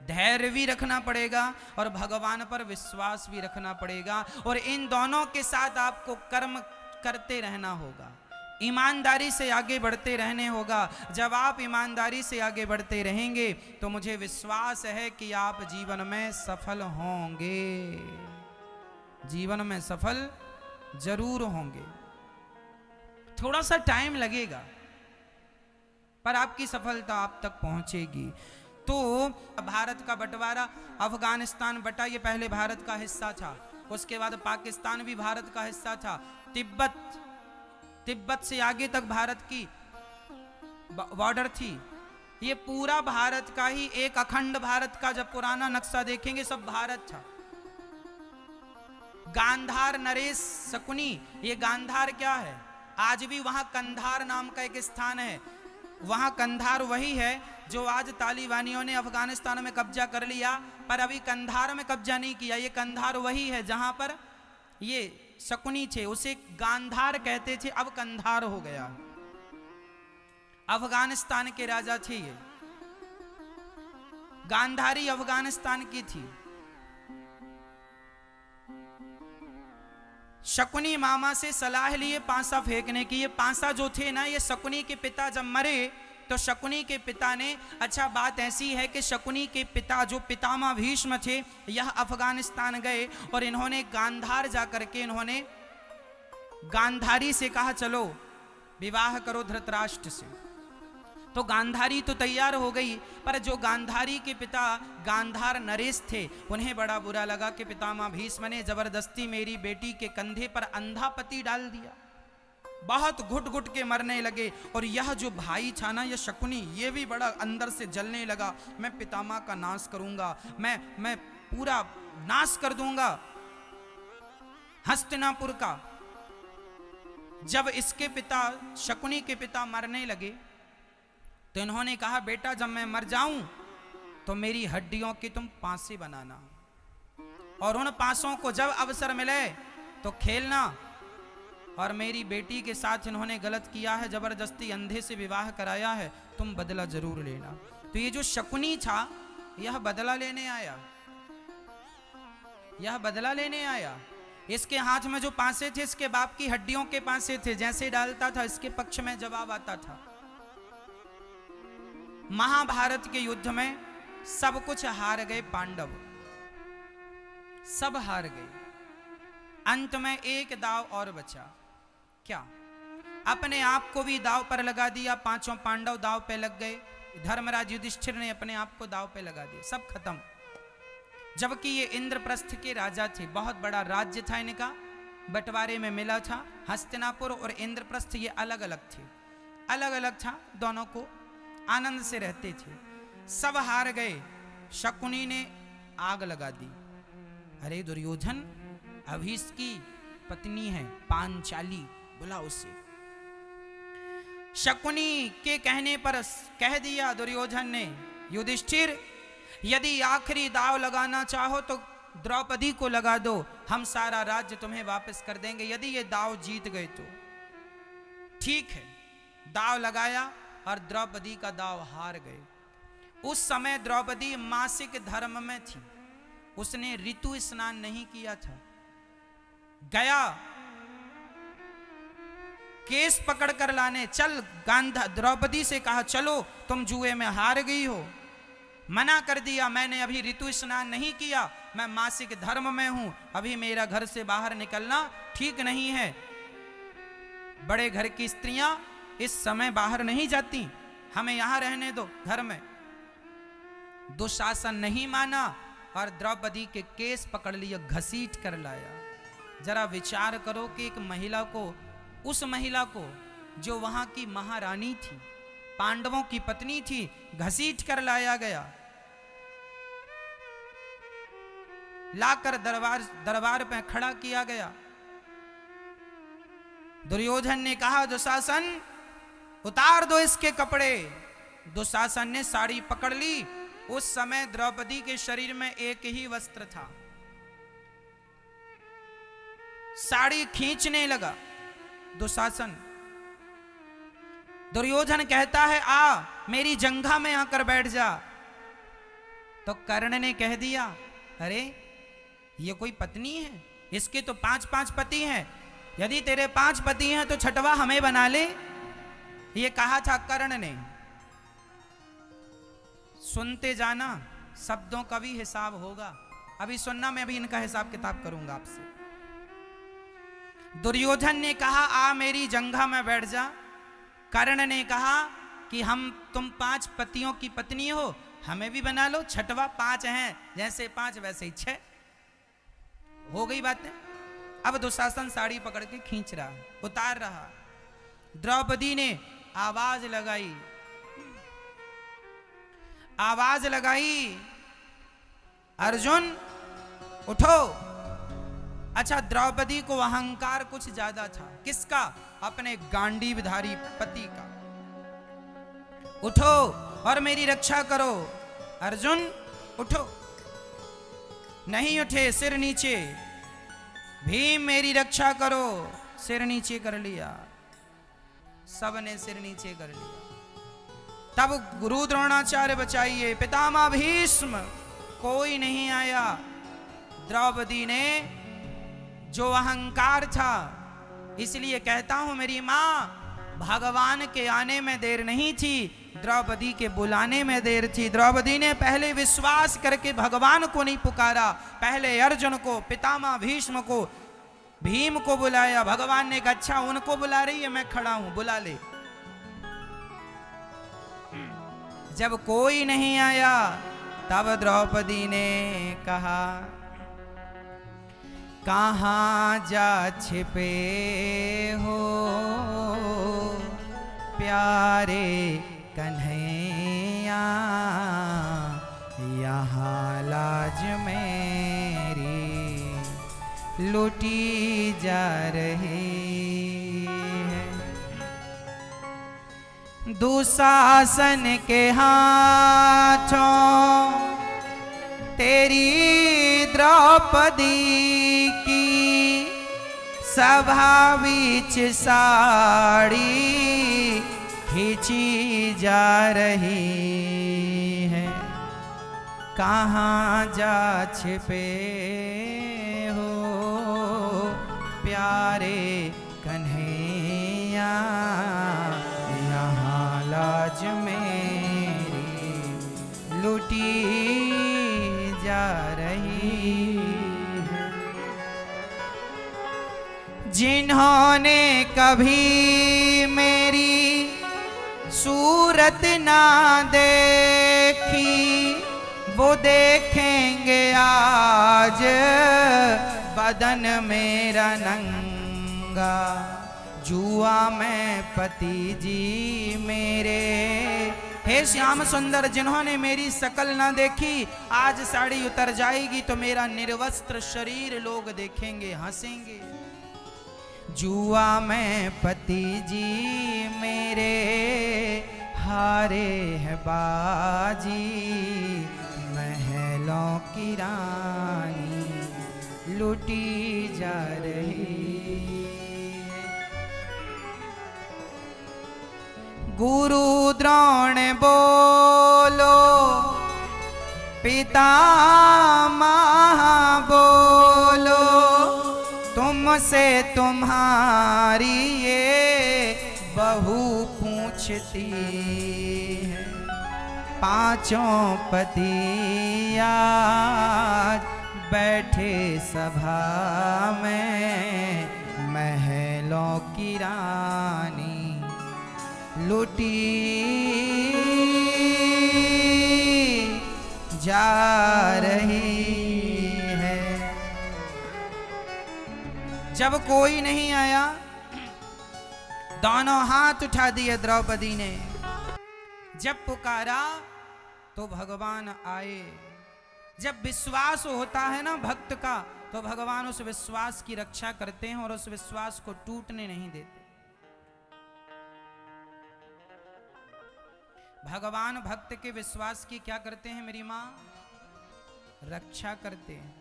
धैर्य भी रखना पड़ेगा और भगवान पर विश्वास भी रखना पड़ेगा, और इन दोनों के साथ आपको कर्म करते रहना होगा, ईमानदारी से आगे बढ़ते रहने होगा। जब आप ईमानदारी से आगे बढ़ते रहेंगे तो मुझे विश्वास है कि आप जीवन में सफल होंगे, जीवन में सफल जरूर होंगे। थोड़ा सा टाइम लगेगा पर आपकी सफलता आप तक पहुंचेगी। तो भारत का बंटवारा, अफगानिस्तान बटा, ये पहले भारत का हिस्सा था, उसके बाद पाकिस्तान भी भारत का हिस्सा था, तिब्बत से आगे तक भारत की बॉर्डर थी। ये पूरा भारत का ही एक अखंड भारत का जब पुराना नक्शा देखेंगे सब भारत था। गांधार, नरेश, शकुनी, ये गांधार क्या है? आज भी वहां कंधार नाम का एक स्थान है, वहां कंधार वही है जो आज तालिबानियों ने अफगानिस्तान में कब्जा कर लिया, पर अभी कंधार में कब्जा नहीं किया। ये कंधार वही है जहां पर ये शकुनी थे, उसे गांधार कहते थे, अब कंधार हो गया। अफगानिस्तान के राजा थे ये, गांधारी अफगानिस्तान की थी। शकुनी मामा से सलाह लिए पांसा फेंकने की। ये पांसा जो थे ना, ये शकुनी के पिता जब मरे तो शकुनी के पिता ने, अच्छा बात ऐसी है कि शकुनी के पिता जो पितामह भीष्म थे, यह अफगानिस्तान गए और इन्होंने गांधार जाकर के इन्होंने गांधारी से कहा चलो विवाह करो धृतराष्ट्र से। तो गांधारी तो तैयार हो गई, पर जो गांधारी के पिता गांधार नरेश थे, उन्हें बड़ा बुरा लगा कि पितामह भीष्म ने जबरदस्ती मेरी बेटी के कंधे पर अंधा पति डाल दिया। बहुत घुट घुट के मरने लगे। और यह जो भाई था ना, यह शकुनी, ये भी बड़ा अंदर से जलने लगा, मैं पितामह का नाश करूंगा, मैं पूरा नाश कर दूंगा हस्तिनापुर का। जब इसके पिता, शकुनी के पिता मरने लगे तो इन्होंने कहा बेटा जब मैं मर जाऊं तो मेरी हड्डियों की तुम पांसे बनाना, और उन पांसों को जब अवसर मिले तो खेलना। और मेरी बेटी के साथ इन्होंने गलत किया है, जबरदस्ती अंधे से विवाह कराया है, तुम बदला जरूर लेना। तो ये जो शकुनी था यह बदला लेने आया, यह बदला लेने आया। इसके हाथ में जो पांसे थे इसके बाप की हड्डियों के पांसे थे, जैसे डालता था इसके पक्ष में जवाब आता था। महाभारत के युद्ध में सब कुछ हार गए पांडव, सब हार गए। अंत में एक दाव और बचा, क्या? अपने आप को भी दाव पर लगा दिया, पांचों पांडव दाव पे लग गए, धर्मराज युधिष्ठिर ने अपने आप को दाव पे लगा दिया, सब खत्म। जबकि ये इंद्रप्रस्थ के राजा थे, बहुत बड़ा राज्य था इनका, बंटवारे में मिला था। हस्तिनापुर और इंद्रप्रस्थ ये अलग अलग थे, अलग अलग था, दोनों को आनंद से रहते थे। सब हार गए, शकुनी ने आग लगा दी। अरे दुर्योधन, अभी इसकी पत्नी है पांचाली, बुला उसे। शकुनी के कहने पर कह दिया दुर्योधन ने, युधिष्ठिर यदि आखिरी दाव लगाना चाहो तो द्रौपदी को लगा दो, हम सारा राज्य तुम्हें वापस कर देंगे, यदि ये दाव जीत गए तो। ठीक है, दाव लगाया और द्रौपदी का दाव हार गए। उस समय द्रौपदी मासिक धर्म में थी, उसने ऋतु स्नान नहीं किया था। गया केस पकड़ कर लाने, चल द्रौपदी से कहा चलो तुम जुए में हार गई हो। मना कर दिया, मैंने अभी ऋतु स्नान नहीं किया, मैं मासिक धर्म में हूं, अभी मेरा घर से बाहर निकलना ठीक नहीं है। बड़े घर की स्त्रियां इस समय बाहर नहीं जाती, हमें यहां रहने दो घर में। दुशासन नहीं माना और द्रौपदी के केस पकड़ लिया, घसीट कर लाया। जरा विचार करो कि एक महिला को, उस महिला को जो वहां की महारानी थी, पांडवों की पत्नी थी, घसीट कर लाया गया, लाकर दरबार पे खड़ा किया गया। दुर्योधन ने कहा दुशासन उतार दो इसके कपड़े। दुशासन ने साड़ी पकड़ ली। उस समय द्रौपदी के शरीर में एक ही वस्त्र था। साड़ी खींचने लगा दुशासन। दुर्योधन कहता है आ मेरी जंघा में आकर बैठ जा। तो कर्ण ने कह दिया, अरे ये कोई पत्नी है? इसके तो 5-5 पति हैं। यदि तेरे 5 पति हैं तो छठवा हमें बना ले। ये कहा था कर्ण ने। सुनते जाना, शब्दों का भी हिसाब होगा। अभी सुनना, मैं भी इनका हिसाब किताब करूंगा आपसे। दुर्योधन ने कहा, आ मेरी जंघा में बैठ जा। कर्ण ने कहा कि तुम 5 पतियों की पत्नी हो, हमें भी बना लो। छठवा 5 हैं, जैसे 5 वैसे ही 6। हो गई बातें। अब दुशासन साड़ी पकड़ के खींच रहा, उतार रहा। द्रौपदी ने आवाज लगाई, अर्जुन उठो। अच्छा, द्रौपदी को अहंकार कुछ ज्यादा था। किसका? अपने गांडीवधारी पति का। उठो और मेरी रक्षा करो। अर्जुन उठो। नहीं उठे, सिर नीचे। भीम मेरी रक्षा करो। सिर नीचे कर लिया। सब ने सिर नीचे कर लिया। तब गुरु द्रोणाचार्य बचाइए, पितामह भीष्म, कोई नहीं आया। द्रौपदी ने जो अहंकार था, इसलिए कहता हूं मेरी मां, भगवान के आने में देर नहीं थी, द्रौपदी के बुलाने में देर थी। द्रौपदी ने पहले विश्वास करके भगवान को नहीं पुकारा, पहले अर्जुन को, पितामह भीष्म को, भीम को बुलाया। भगवान ने कहा, अच्छा उनको बुला रही है, मैं खड़ा हूं, बुला ले। जब कोई नहीं आया, तब द्रौपदी ने कहा, कहाँ जा छिपे हो प्यारे कन्हैया, यहाँ लाज मेरी लूटी जा रही है। दुशासन के हाथों तेरी द्रौपदी की सभा बीच साड़ी खींची जा रही है। कहाँ जा छिपे हो प्यारे कन्हैया, यहाँ लाज मेरी लूटी जा रही है। जिन्होंने कभी मेरी सूरत ना देखी, वो देखेंगे आज बदन मेरा नंगा। जुआ में पति जी मेरे, हे श्याम सुंदर, जिन्होंने मेरी शकल ना देखी, आज साड़ी उतर जाएगी तो मेरा निर्वस्त्र शरीर लोग देखेंगे, हंसेंगे। जुआ में पति जी मेरे हारे है बाजी, महलों की रानी लूटी जा रही है। गुरु द्रोण बोलो, पितामह बोलो, तुमसे तुम्हारी ये बहू पूछती है। 5 पति आज बैठे सभा में, महलों की रानी लूटी जा रही है। जब कोई नहीं आया, दोनों हाथ उठा दिए द्रौपदी ने। जब पुकारा तो भगवान आए। जब विश्वास होता है ना भक्त का, तो भगवान उस विश्वास की रक्षा करते हैं और उस विश्वास को टूटने नहीं देते। भगवान भक्त के विश्वास की क्या करते हैं मेरी मां? रक्षा करते हैं।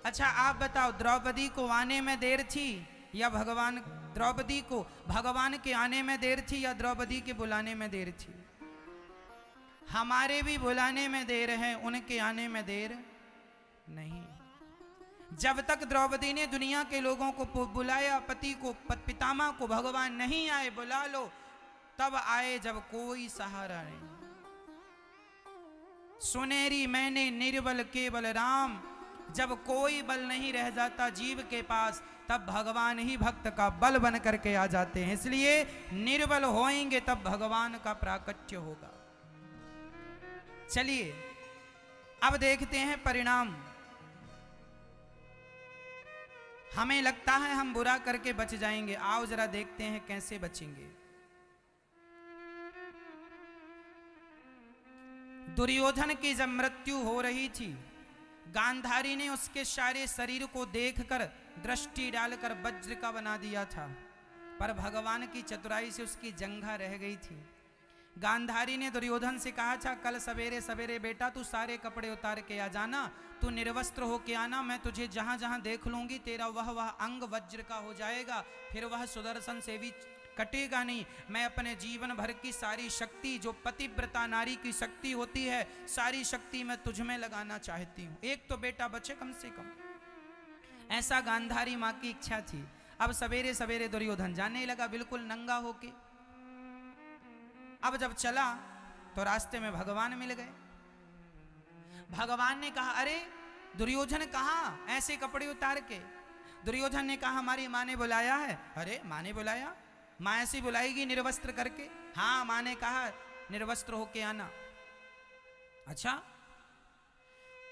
अच्छा आप बताओ, द्रौपदी को आने में देर थी या द्रौपदी को भगवान के आने में देर थी या द्रौपदी के बुलाने में देर थी? हमारे भी बुलाने में देर है, उनके आने में देर नहीं। जब तक द्रौपदी ने दुनिया के लोगों को बुलाया, पति को, पितामह को भगवान नहीं आए, बुला लो तब आए जब कोई सहारा नहीं। सुनेरी मैंने निर्बल केवल राम, जब कोई बल नहीं रह जाता जीव के पास, तब भगवान ही भक्त का बल बन करके आ जाते हैं। इसलिए निर्बल होएंगे तब भगवान का प्राकट्य होगा। चलिए अब देखते हैं परिणाम। हमें लगता है हम बुरा करके बच जाएंगे, आओ जरा देखते हैं कैसे बचेंगे। दुर्योधन की जब मृत्यु हो रही थी, गांधारी ने उसके सारे शरीर को देखकर दृष्टि डालकर वज्र का बना दिया था, पर भगवान की चतुराई से उसकी जंघा रह गई थी। गांधारी ने दुर्योधन से कहा था, कल सवेरे सवेरे बेटा तू सारे कपड़े उतार के आ जाना, तू निर्वस्त्र होके आना, मैं तुझे जहां जहां देख लूंगी तेरा वह अंग वज्र का हो जाएगा, फिर वह सुदर्शन से भी कटेगा नहीं। मैं अपने जीवन भर की सारी शक्ति, जो पतिव्रता नारी की शक्ति होती है, सारी शक्ति मैं तुझ में लगाना चाहती हूँ, एक तो बेटा बचे कम से कम। ऐसा गांधारी माँ की इच्छा थी। अब सवेरे सवेरे दुर्योधन जाने लगा बिल्कुल नंगा होके। अब जब चला तो रास्ते में भगवान मिल गए। भगवान ने कहा, अरे दुर्योधन कहाँ ऐसे कपड़े उतार के? दुर्योधन ने कहा, हमारी माँ ने बुलाया है। अरे माँ ने बुलाया? माँ ऐसी बुलाएगी निर्वस्त्र करके? हाँ, माँ ने कहा निर्वस्त्र होके आना। अच्छा,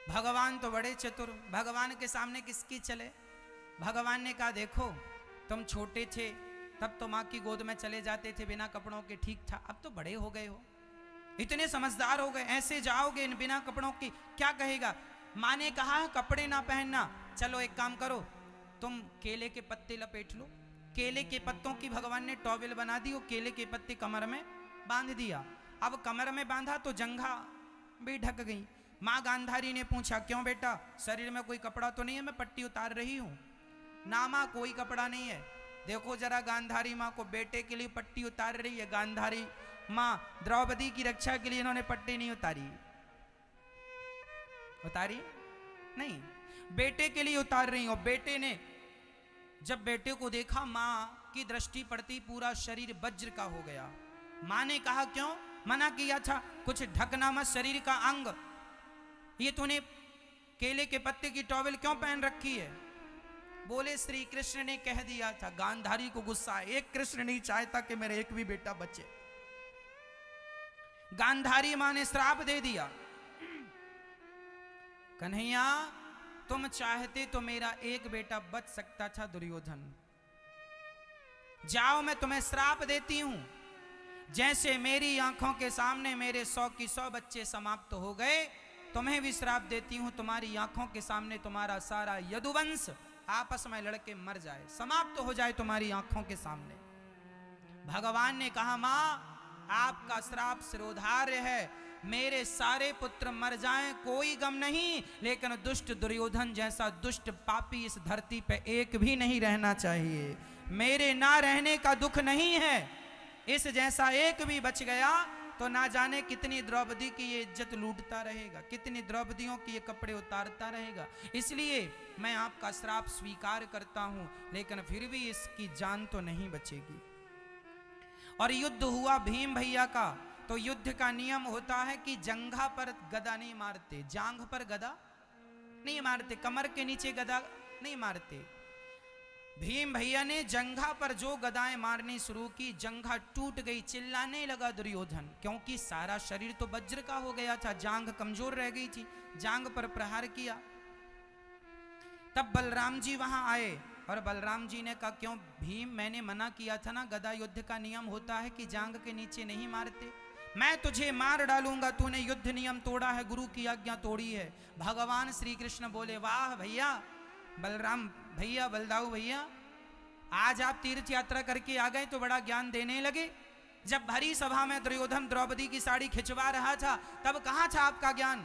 भगवान तो बड़े चतुर, भगवान के सामने किसकी चले? भगवान ने कहा, देखो तुम छोटे थे तब तो माँ की गोद में चले जाते थे बिना कपड़ों के, ठीक था, अब तो बड़े हो गए हो, इतने समझदार हो गए, ऐसे जाओगे इन बिना कपड़ों की, क्या कहेगा? माँ ने कहा कपड़े ना पहनना, चलो एक काम करो, तुम केले के पत्ते लपेट लो। केले के पत्तों की भगवान ने टॉवेल बना दी, वो केले के पत्ते कमर में बांध दिया। अब कमर में बांधा तो जंघा भी ढक गई। माँ गांधारी ने पूछा, क्यों बेटा, शरीर में कोई कपड़ा तो नहीं है? मैं पट्टी उतार रही हूँ। ना माँ, कोई कपड़ा नहीं है। देखो जरा, गांधारी माँ को बेटे के लिए पट्टी उतार रही है। गांधारी माँ द्रौपदी की रक्षा के लिए इन्होंने पट्टी नहीं उतारी, उतारी नहीं, बेटे के लिए उतार रही हो। बेटे ने जब बेटे को देखा, माँ की दृष्टि पड़ती पूरा शरीर वज्र का हो गया। माँ ने कहा, क्यों मना किया था? कुछ ढकना मत शरीर का अंग, ये तूने केले के पत्ते की टॉवेल क्यों पहन रखी है? बोले, श्री कृष्ण ने कह दिया था। गांधारी को गुस्सा है, एक कृष्ण नहीं चाहता कि मेरा एक भी बेटा बचे। गांधारी मां ने श्राप दे दिया, कन्हैया तुम चाहते तो मेरा एक बेटा बच सकता था दुर्योधन, जाओ मैं तुम्हें श्राप देती हूं, जैसे मेरी आंखों के सामने मेरे 100 की 100 बच्चे समाप्त हो गए, तुम्हें भी श्राप देती हूं, तुम्हारी आंखों के सामने तुम्हारा सारा यदुवंश आपस में लड़के मर जाए, समाप्त हो जाए तुम्हारी आंखों के सामने। भगवान ने कहा, मां आपका श्राप सिरोधार्य है, मेरे सारे पुत्र मर जाएं कोई गम नहीं, लेकिन दुष्ट दुर्योधन जैसा दुष्ट पापी इस धरती पे एक भी नहीं रहना चाहिए। मेरे ना रहने का दुख नहीं है, इस जैसा एक भी बच गया तो ना जाने कितनी द्रौपदी की ये इज्जत लूटता रहेगा, कितनी द्रौपदियों की ये कपड़े उतारता रहेगा। इसलिए मैं आपका श्राप स्वीकार करता हूं, लेकिन फिर भी इसकी जान तो नहीं बचेगी। और युद्ध हुआ भीम भैया का, तो युद्ध का नियम होता है कि जंघा पर गदा नहीं मारते, जांघ पर गदा नहीं मारते, कमर के नीचे गदा नहीं मारते। भीम भैया ने जंघा पर जो गदाएं मारनी शुरू की, जंघा टूट गई, चिल्लाने लगा दुर्योधन, क्योंकि सारा शरीर तो वज्र का हो गया था, जांघ कमजोर रह गई थी, जांघ पर प्रहार किया। तब बलराम जी वहां आए और बलराम जी ने कहा, क्यों भीम, मैंने मना किया था ना, गदा युद्ध का नियम होता है कि जांघ के नीचे नहीं मारते, मैं तुझे मार डालूंगा, तूने युद्ध नियम तोड़ा है, गुरु की आज्ञा तोड़ी है। भगवान श्री कृष्ण बोले, वाह भैया, बलराम भैया, बलदाऊ भैया, आज आप तीर्थ यात्रा करके आ गए तो बड़ा ज्ञान देने लगे। जब भरी सभा में दुर्योधन द्रौपदी की साड़ी खिंचवा रहा था, तब कहां था आपका ज्ञान?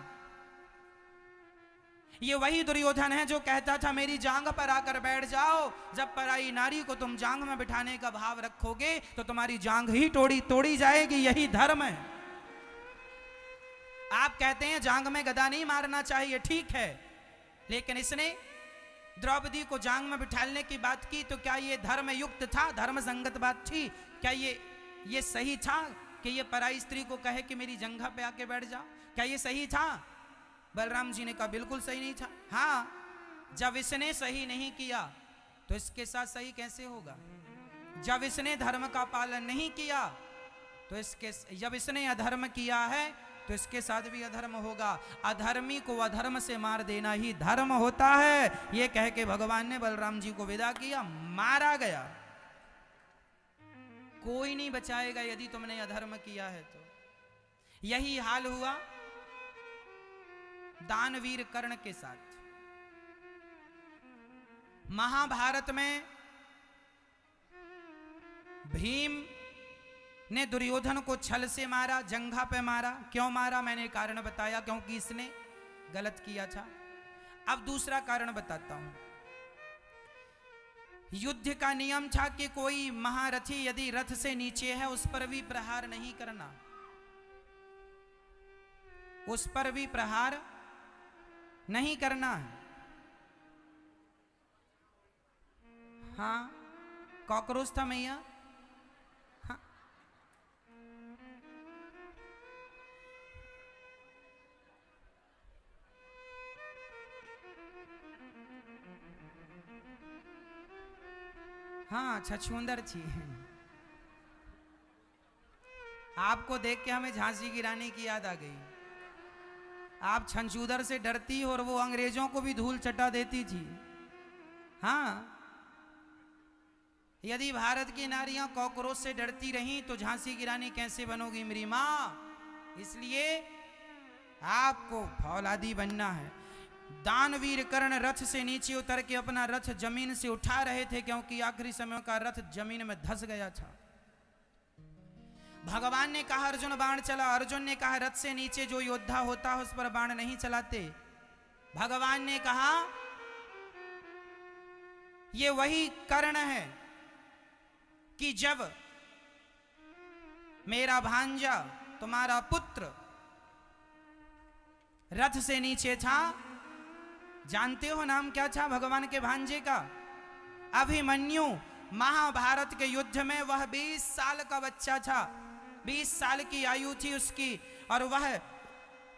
ये वही दुर्योधन है जो कहता था मेरी जांघ पर आकर बैठ जाओ, जब पराई नारी को तुम जांघ में बिठाने का भाव रखोगे तो तुम्हारी जांघ ही तोड़ी जाएगी, यही धर्म है। आप कहते हैं जांग में गदा नहीं मारना चाहिए, ठीक है, लेकिन इसने द्रौपदी को जांग में बिठाने की बात की, तो क्या ये धर्म युक्त था, धर्म संगत बात थी? क्या ये सही था कि ये पराई स्त्री को कहे कि मेरी जंघा पे आके बैठ जाओ? क्या ये सही था? बलराम जी ने कहा बिल्कुल सही नहीं था। हाँ, जब इसने सही नहीं किया तो इसके साथ सही कैसे होगा? जब इसने धर्म का पालन नहीं किया तो जब इसने अधर्म किया है तो इसके साथ भी अधर्म होगा। अधर्मी को अधर्म से मार देना ही धर्म होता है। ये कह के भगवान ने बलराम जी को विदा किया, मारा गया। कोई नहीं बचाएगा यदि तुमने अधर्म किया है तो। यही हाल हुआ दानवीर कर्ण के साथ। महाभारत में भीम ने दुर्योधन को छल से मारा, जंघा पे मारा। क्यों मारा मैंने कारण बताया, क्योंकि इसने गलत किया था। अब दूसरा कारण बताता हूं। युद्ध का नियम था कि कोई महारथी यदि रथ से नीचे है उस पर भी प्रहार नहीं करना, उस पर भी प्रहार नहीं करना है। हाँ, कॉकरोच था मैया। हाँ, छछूंदर थी। आपको देख के हमें झांसी की रानी की याद आ गई। आप छछूंदर से डरती और वो अंग्रेजों को भी धूल चटा देती थी। हाँ, यदि भारत की नारियां कॉकरोच से डरती रहीं तो झांसी की रानी कैसे बनोगी मेरी मां? इसलिए आपको फौलादी बनना है। दानवीर कर्ण रथ से नीचे उतर के अपना रथ जमीन से उठा रहे थे, क्योंकि आखिरी समय का रथ जमीन में धंस गया था। भगवान ने कहा अर्जुन बाण चला। अर्जुन ने कहा रथ से नीचे जो योद्धा होता है उस पर बाण नहीं चलाते। भगवान ने कहा ये वही कर्ण है कि जब मेरा भांजा तुम्हारा पुत्र रथ से नीचे था, जानते हो नाम क्या था भगवान के भांजे का? अभिमन्यु। महाभारत के युद्ध में वह 20 साल का बच्चा था, 20 साल की आयु थी उसकी, और वह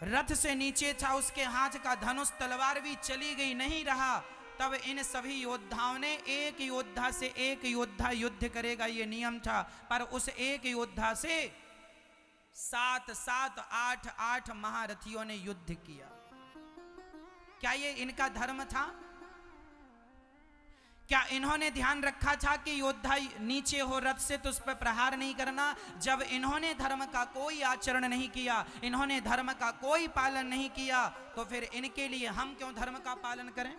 रथ से नीचे था। उसके हाथ का धनुष तलवार भी चली गई, नहीं रहा। तब इन सभी योद्धाओं ने एक योद्धा से एक योद्धा युद्ध करेगा ये नियम था, पर उस एक योद्धा से 7-7, 8-8 महारथियों ने युद्ध किया। क्या ये इनका धर्म था? क्या इन्होंने ध्यान रखा था कि योद्धा नीचे हो रथ से तो उस पर प्रहार नहीं करना? जब इन्होंने धर्म का कोई आचरण नहीं किया, इन्होंने धर्म का कोई पालन नहीं किया, तो फिर इनके लिए हम क्यों धर्म का पालन करें?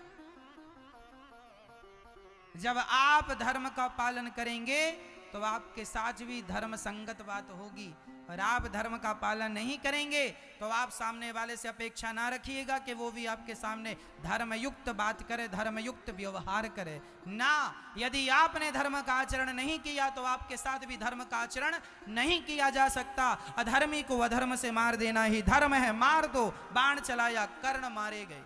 जब आप धर्म का पालन करेंगे तो आपके साथ भी धर्म संगत बात होगी, और आप धर्म का पालन नहीं करेंगे तो आप सामने वाले से अपेक्षा ना रखिएगा कि वो भी आपके सामने धर्मयुक्त बात करे, धर्मयुक्त व्यवहार करे ना। यदि आपने धर्म का आचरण नहीं किया तो आपके साथ भी धर्म का आचरण नहीं किया जा सकता। अधर्मी को अधर्म से मार देना ही धर्म है। मार दो, बाण चलाया, कर्ण मारे गए।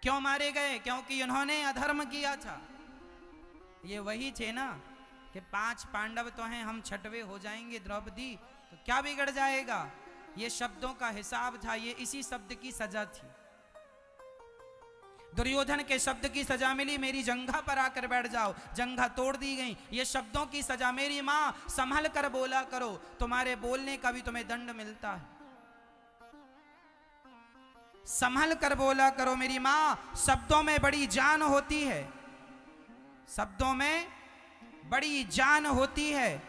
क्यों मारे गए? क्योंकि उन्होंने अधर्म किया था। ये वही थे ना कि 5 पांडव तो हैं, हम 6वें हो जाएंगे द्रौपदी तो क्या बिगड़ जाएगा? ये शब्दों का हिसाब था, ये इसी शब्द की सजा थी। दुर्योधन के शब्द की सजा मिली, मेरी जंघा पर आकर बैठ जाओ, जंघा तोड़ दी गई। ये शब्दों की सजा, मेरी मां संभल कर बोला करो, तुम्हारे बोलने का भी तुम्हें दंड मिलता है। संभल कर बोला करो मेरी मां, शब्दों में बड़ी जान होती है, शब्दों में बड़ी जान होती है।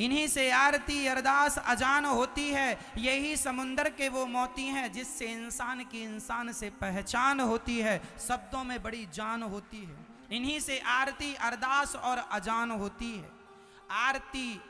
इन्हीं से आरती अरदास अजान होती है। यही समुंदर के वो मोती हैं जिससे इंसान की इंसान से पहचान होती है। शब्दों में बड़ी जान होती है। इन्हीं से आरती अरदास और अजान होती है। आरती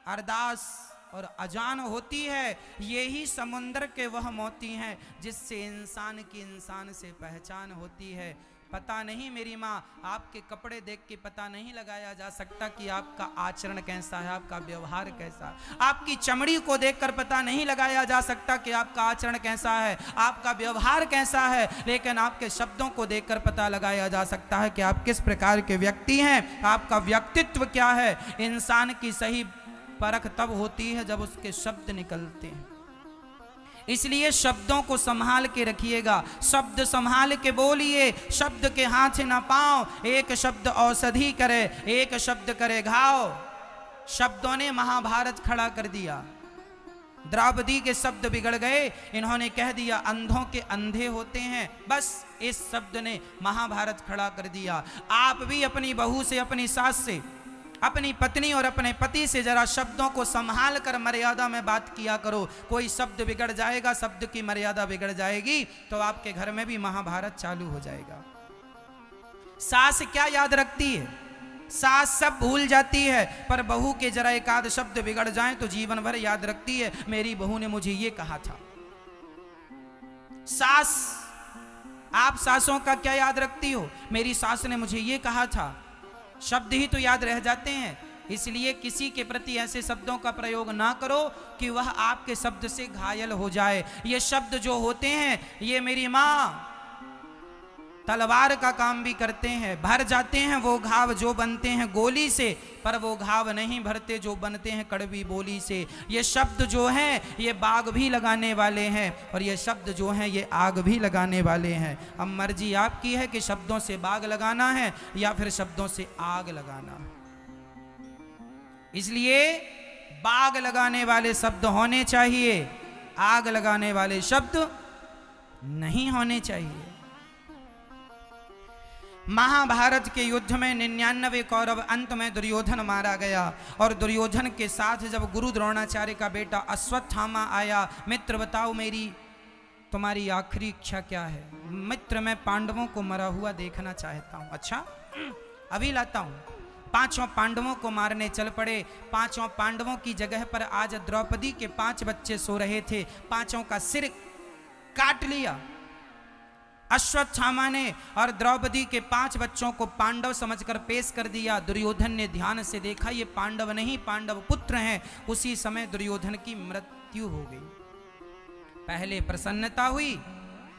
अरदास और अजान होती है। यही समुंदर के वह मोती हैं जिससे इंसान की इंसान से पहचान होती है। पता नहीं मेरी माँ, आपके कपड़े देख के पता नहीं लगाया जा सकता कि आपका आचरण कैसा है, आपका व्यवहार कैसा है। आपकी चमड़ी को देखकर पता नहीं लगाया जा सकता कि आपका आचरण कैसा है, आपका व्यवहार कैसा है, लेकिन आपके शब्दों को देखकर पता लगाया जा सकता है कि आप किस प्रकार के व्यक्ति हैं, आपका व्यक्तित्व क्या है। इंसान की सही परख तब होती है जब उसके शब्द निकलते हैं। इसलिए शब्दों को संभाल के रखिएगा, शब्द संभाल के बोलिए। शब्द के हाथ ना पाओ, एक शब्द औषधि करे, एक शब्द करे घाव। शब्दों ने महाभारत खड़ा कर दिया। द्रौपदी के शब्द बिगड़ गए, इन्होंने कह दिया अंधों के अंधे होते हैं, बस इस शब्द ने महाभारत खड़ा कर दिया। आप भी अपनी बहू से, अपनी सास से, अपनी पत्नी और अपने पति से जरा शब्दों को संभाल कर मर्यादा में बात किया करो। कोई शब्द बिगड़ जाएगा, शब्द की मर्यादा बिगड़ जाएगी तो आपके घर में भी महाभारत चालू हो जाएगा। सास क्या याद रखती है, सास सब भूल जाती है, पर बहू के जरा एक आध शब्द बिगड़ जाएं तो जीवन भर याद रखती है, मेरी बहू ने मुझे ये कहा था। सास, आप सासों का क्या याद रखती हो, मेरी सास ने मुझे ये कहा था। शब्द ही तो याद रह जाते हैं। इसलिए किसी के प्रति ऐसे शब्दों का प्रयोग ना करो कि वह आपके शब्द से घायल हो जाए। ये शब्द जो होते हैं, ये मेरी माँ तलवार का काम भी करते हैं। भर जाते हैं वो घाव जो बनते हैं गोली से, पर वो घाव नहीं भरते जो बनते हैं कड़वी बोली से। ये शब्द जो हैं ये बाग भी लगाने वाले हैं, और ये शब्द जो हैं ये आग भी लगाने वाले हैं। अब मर्जी आपकी है कि शब्दों से बाग लगाना है या फिर शब्दों से आग लगाना है। इसलिए बाग लगाने वाले शब्द होने चाहिए, आग लगाने वाले शब्द नहीं होने चाहिए। महाभारत के युद्ध में 99 कौरव, अंत में दुर्योधन मारा गया। और दुर्योधन के साथ जब गुरु द्रोणाचार्य का बेटा अश्वत्थामा आया, मित्र बताओ मेरी तुम्हारी आखिरी इच्छा क्या है? मित्र, मैं पांडवों को मरा हुआ देखना चाहता हूं। अच्छा, अभी लाता हूं। पांचों पांडवों को मारने चल पड़े। पांचों पांडवों की जगह पर आज द्रौपदी के 5 बच्चे सो रहे थे, पांचों का सिर काट लिया अश्वत्थामा ने, और द्रौपदी के 5 बच्चों को पांडव समझकर पेश कर दिया। दुर्योधन ने ध्यान से देखा, ये पांडव नहीं, पांडव पुत्र हैं। उसी समय दुर्योधन की मृत्यु हो गई। पहले प्रसन्नता हुई,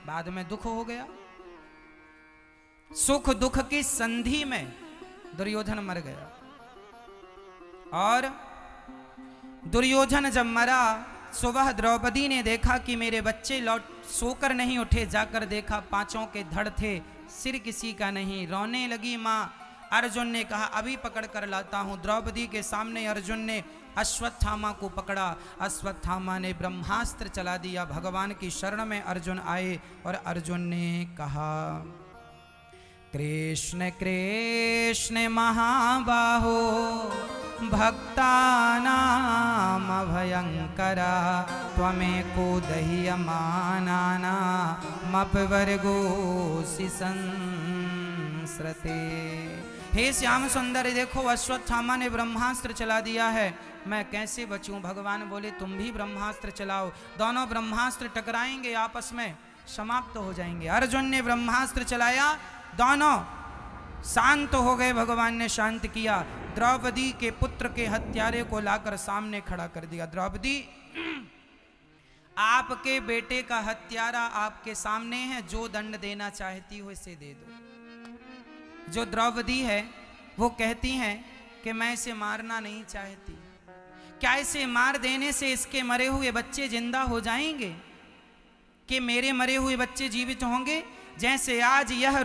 बाद में दुख हो गया। सुख दुख की संधि में दुर्योधन मर गया। और दुर्योधन जब मरा, सुबह द्रौपदी ने देखा कि मेरे बच्चे लौट सोकर नहीं उठे। जाकर देखा पांचों के धड़ थे, सिर किसी का नहीं। रोने लगी माँ। अर्जुन ने कहा अभी पकड़ कर लाता हूँ। द्रौपदी के सामने अर्जुन ने अश्वत्थामा को पकड़ा। अश्वत्थामा ने ब्रह्मास्त्र चला दिया। भगवान की शरण में अर्जुन आए और अर्जुन ने कहा, कृष्ण कृष्ण महाबाहो भक्तानां भयंकरा त्वमेको दह्यमानानामपवर्गोऽसि संस्रते। हे श्याम सुंदर, देखो अश्वत्थामा ने ब्रह्मास्त्र चला दिया है, मैं कैसे बचूं? भगवान बोले तुम भी ब्रह्मास्त्र चलाओ। दोनों ब्रह्मास्त्र टकराएंगे, आपस में समाप्त हो जाएंगे। अर्जुन ने ब्रह्मास्त्र चलाया, दोनों शांत हो गए। भगवान ने शांत किया। द्रौपदी के पुत्र के हत्यारे को लाकर सामने खड़ा कर दिया। द्रौपदी, आपके बेटे का हत्यारा आपके सामने है, जो दंड देना चाहती हो इसे दे दो। जो द्रौपदी है वो कहती हैं कि मैं इसे मारना नहीं चाहती। क्या इसे मार देने से इसके मरे हुए बच्चे जिंदा हो जाएंगे? कि मेरे मरे हुए बच्चे जीवित होंगे? जैसे आज यह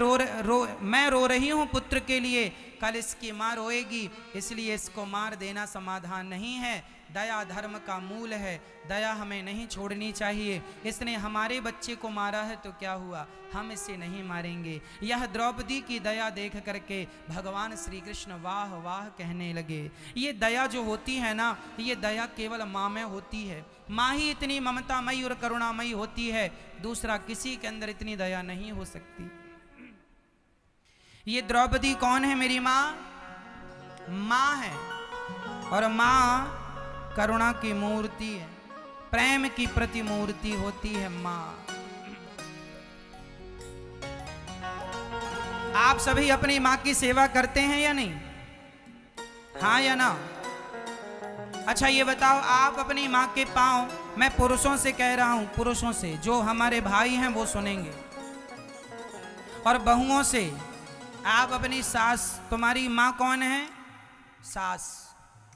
मैं रो रही हूं पुत्र के लिए, कल इसकी मां रोएगी। इसलिए इसको मार देना समाधान नहीं है। दया धर्म का मूल है, दया हमें नहीं छोड़नी चाहिए। इसने हमारे बच्चे को मारा है तो क्या हुआ, हम इसे नहीं मारेंगे। यह द्रौपदी की दया देख करके भगवान श्री कृष्ण वाह वाह कहने लगे। ये दया जो होती है ना, ये दया केवल माँ में होती है। माँ ही इतनी ममतामयी और करुणामयी होती है, दूसरा किसी के अंदर इतनी दया नहीं हो सकती। ये द्रौपदी कौन है? मेरी माँ, माँ है। और माँ करुणा की मूर्ति है, प्रेम की प्रतिमूर्ति होती है माँ। आप सभी अपनी माँ की सेवा करते हैं या नहीं? हाँ या ना? अच्छा ये बताओ, आप अपनी माँ के पांव, मैं पुरुषों से कह रहा हूं, पुरुषों से, जो हमारे भाई हैं वो सुनेंगे, और बहुओं से, आप अपनी सास, तुम्हारी माँ कौन है? सास।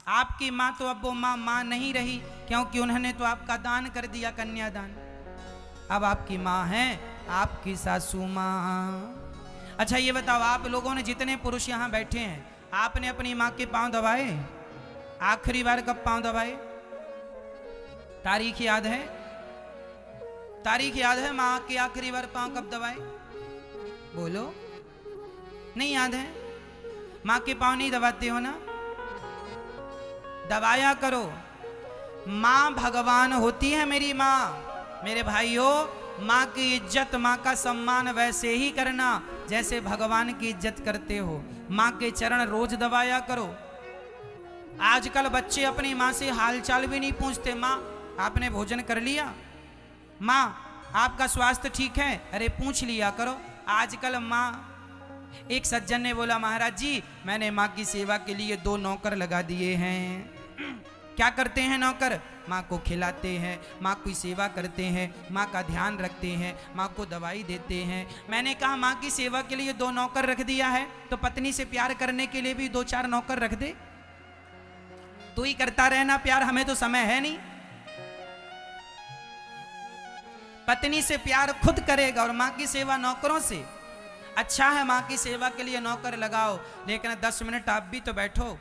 आपकी माँ तो अब वो माँ नहीं रही, क्योंकि उन्होंने तो आपका दान कर दिया, कन्यादान। अब आपकी माँ है आपकी सासू माँ। अच्छा ये बताओ, आप लोगों ने, जितने पुरुष यहाँ बैठे हैं, आपने अपनी माँ के पांव दबाए? आखिरी बार कब पांव दबाए? तारीख याद है? तारीख याद है माँ के आखिरी बार पांव कब दबाए? बोलो, नहीं याद है? माँ के पांव नहीं दबाते हो ना? दबाया करो। माँ भगवान होती है मेरी माँ। मेरे भाइयों, माँ की इज्जत, माँ का सम्मान वैसे ही करना जैसे भगवान की इज्जत करते हो। माँ के चरण रोज दबाया करो। आजकल बच्चे अपनी माँ से हालचाल भी नहीं पूछते। माँ आपने भोजन कर लिया? माँ आपका स्वास्थ्य ठीक है? अरे पूछ लिया करो। आजकल माँ, एक सज्जन ने बोला, महाराज जी मैंने माँ की सेवा के लिए 2 नौकर लगा दिए हैं। क्या करते हैं नौकर? माँ को खिलाते हैं, माँ की सेवा करते हैं, माँ का ध्यान रखते हैं, माँ को दवाई देते हैं। मैंने कहा माँ की सेवा के लिए 2 नौकर रख दिया है, तो पत्नी से प्यार करने के लिए भी 2-4 नौकर रख दे। तू ही करता रहना प्यार, हमें तो समय है नहीं। पत्नी से प्यार खुद करेगा और माँ की सेवा नौकरों से। अच्छा है माँ की सेवा के लिए नौकर लगाओ, लेकिन 10 मिनट आप भी तो बैठो।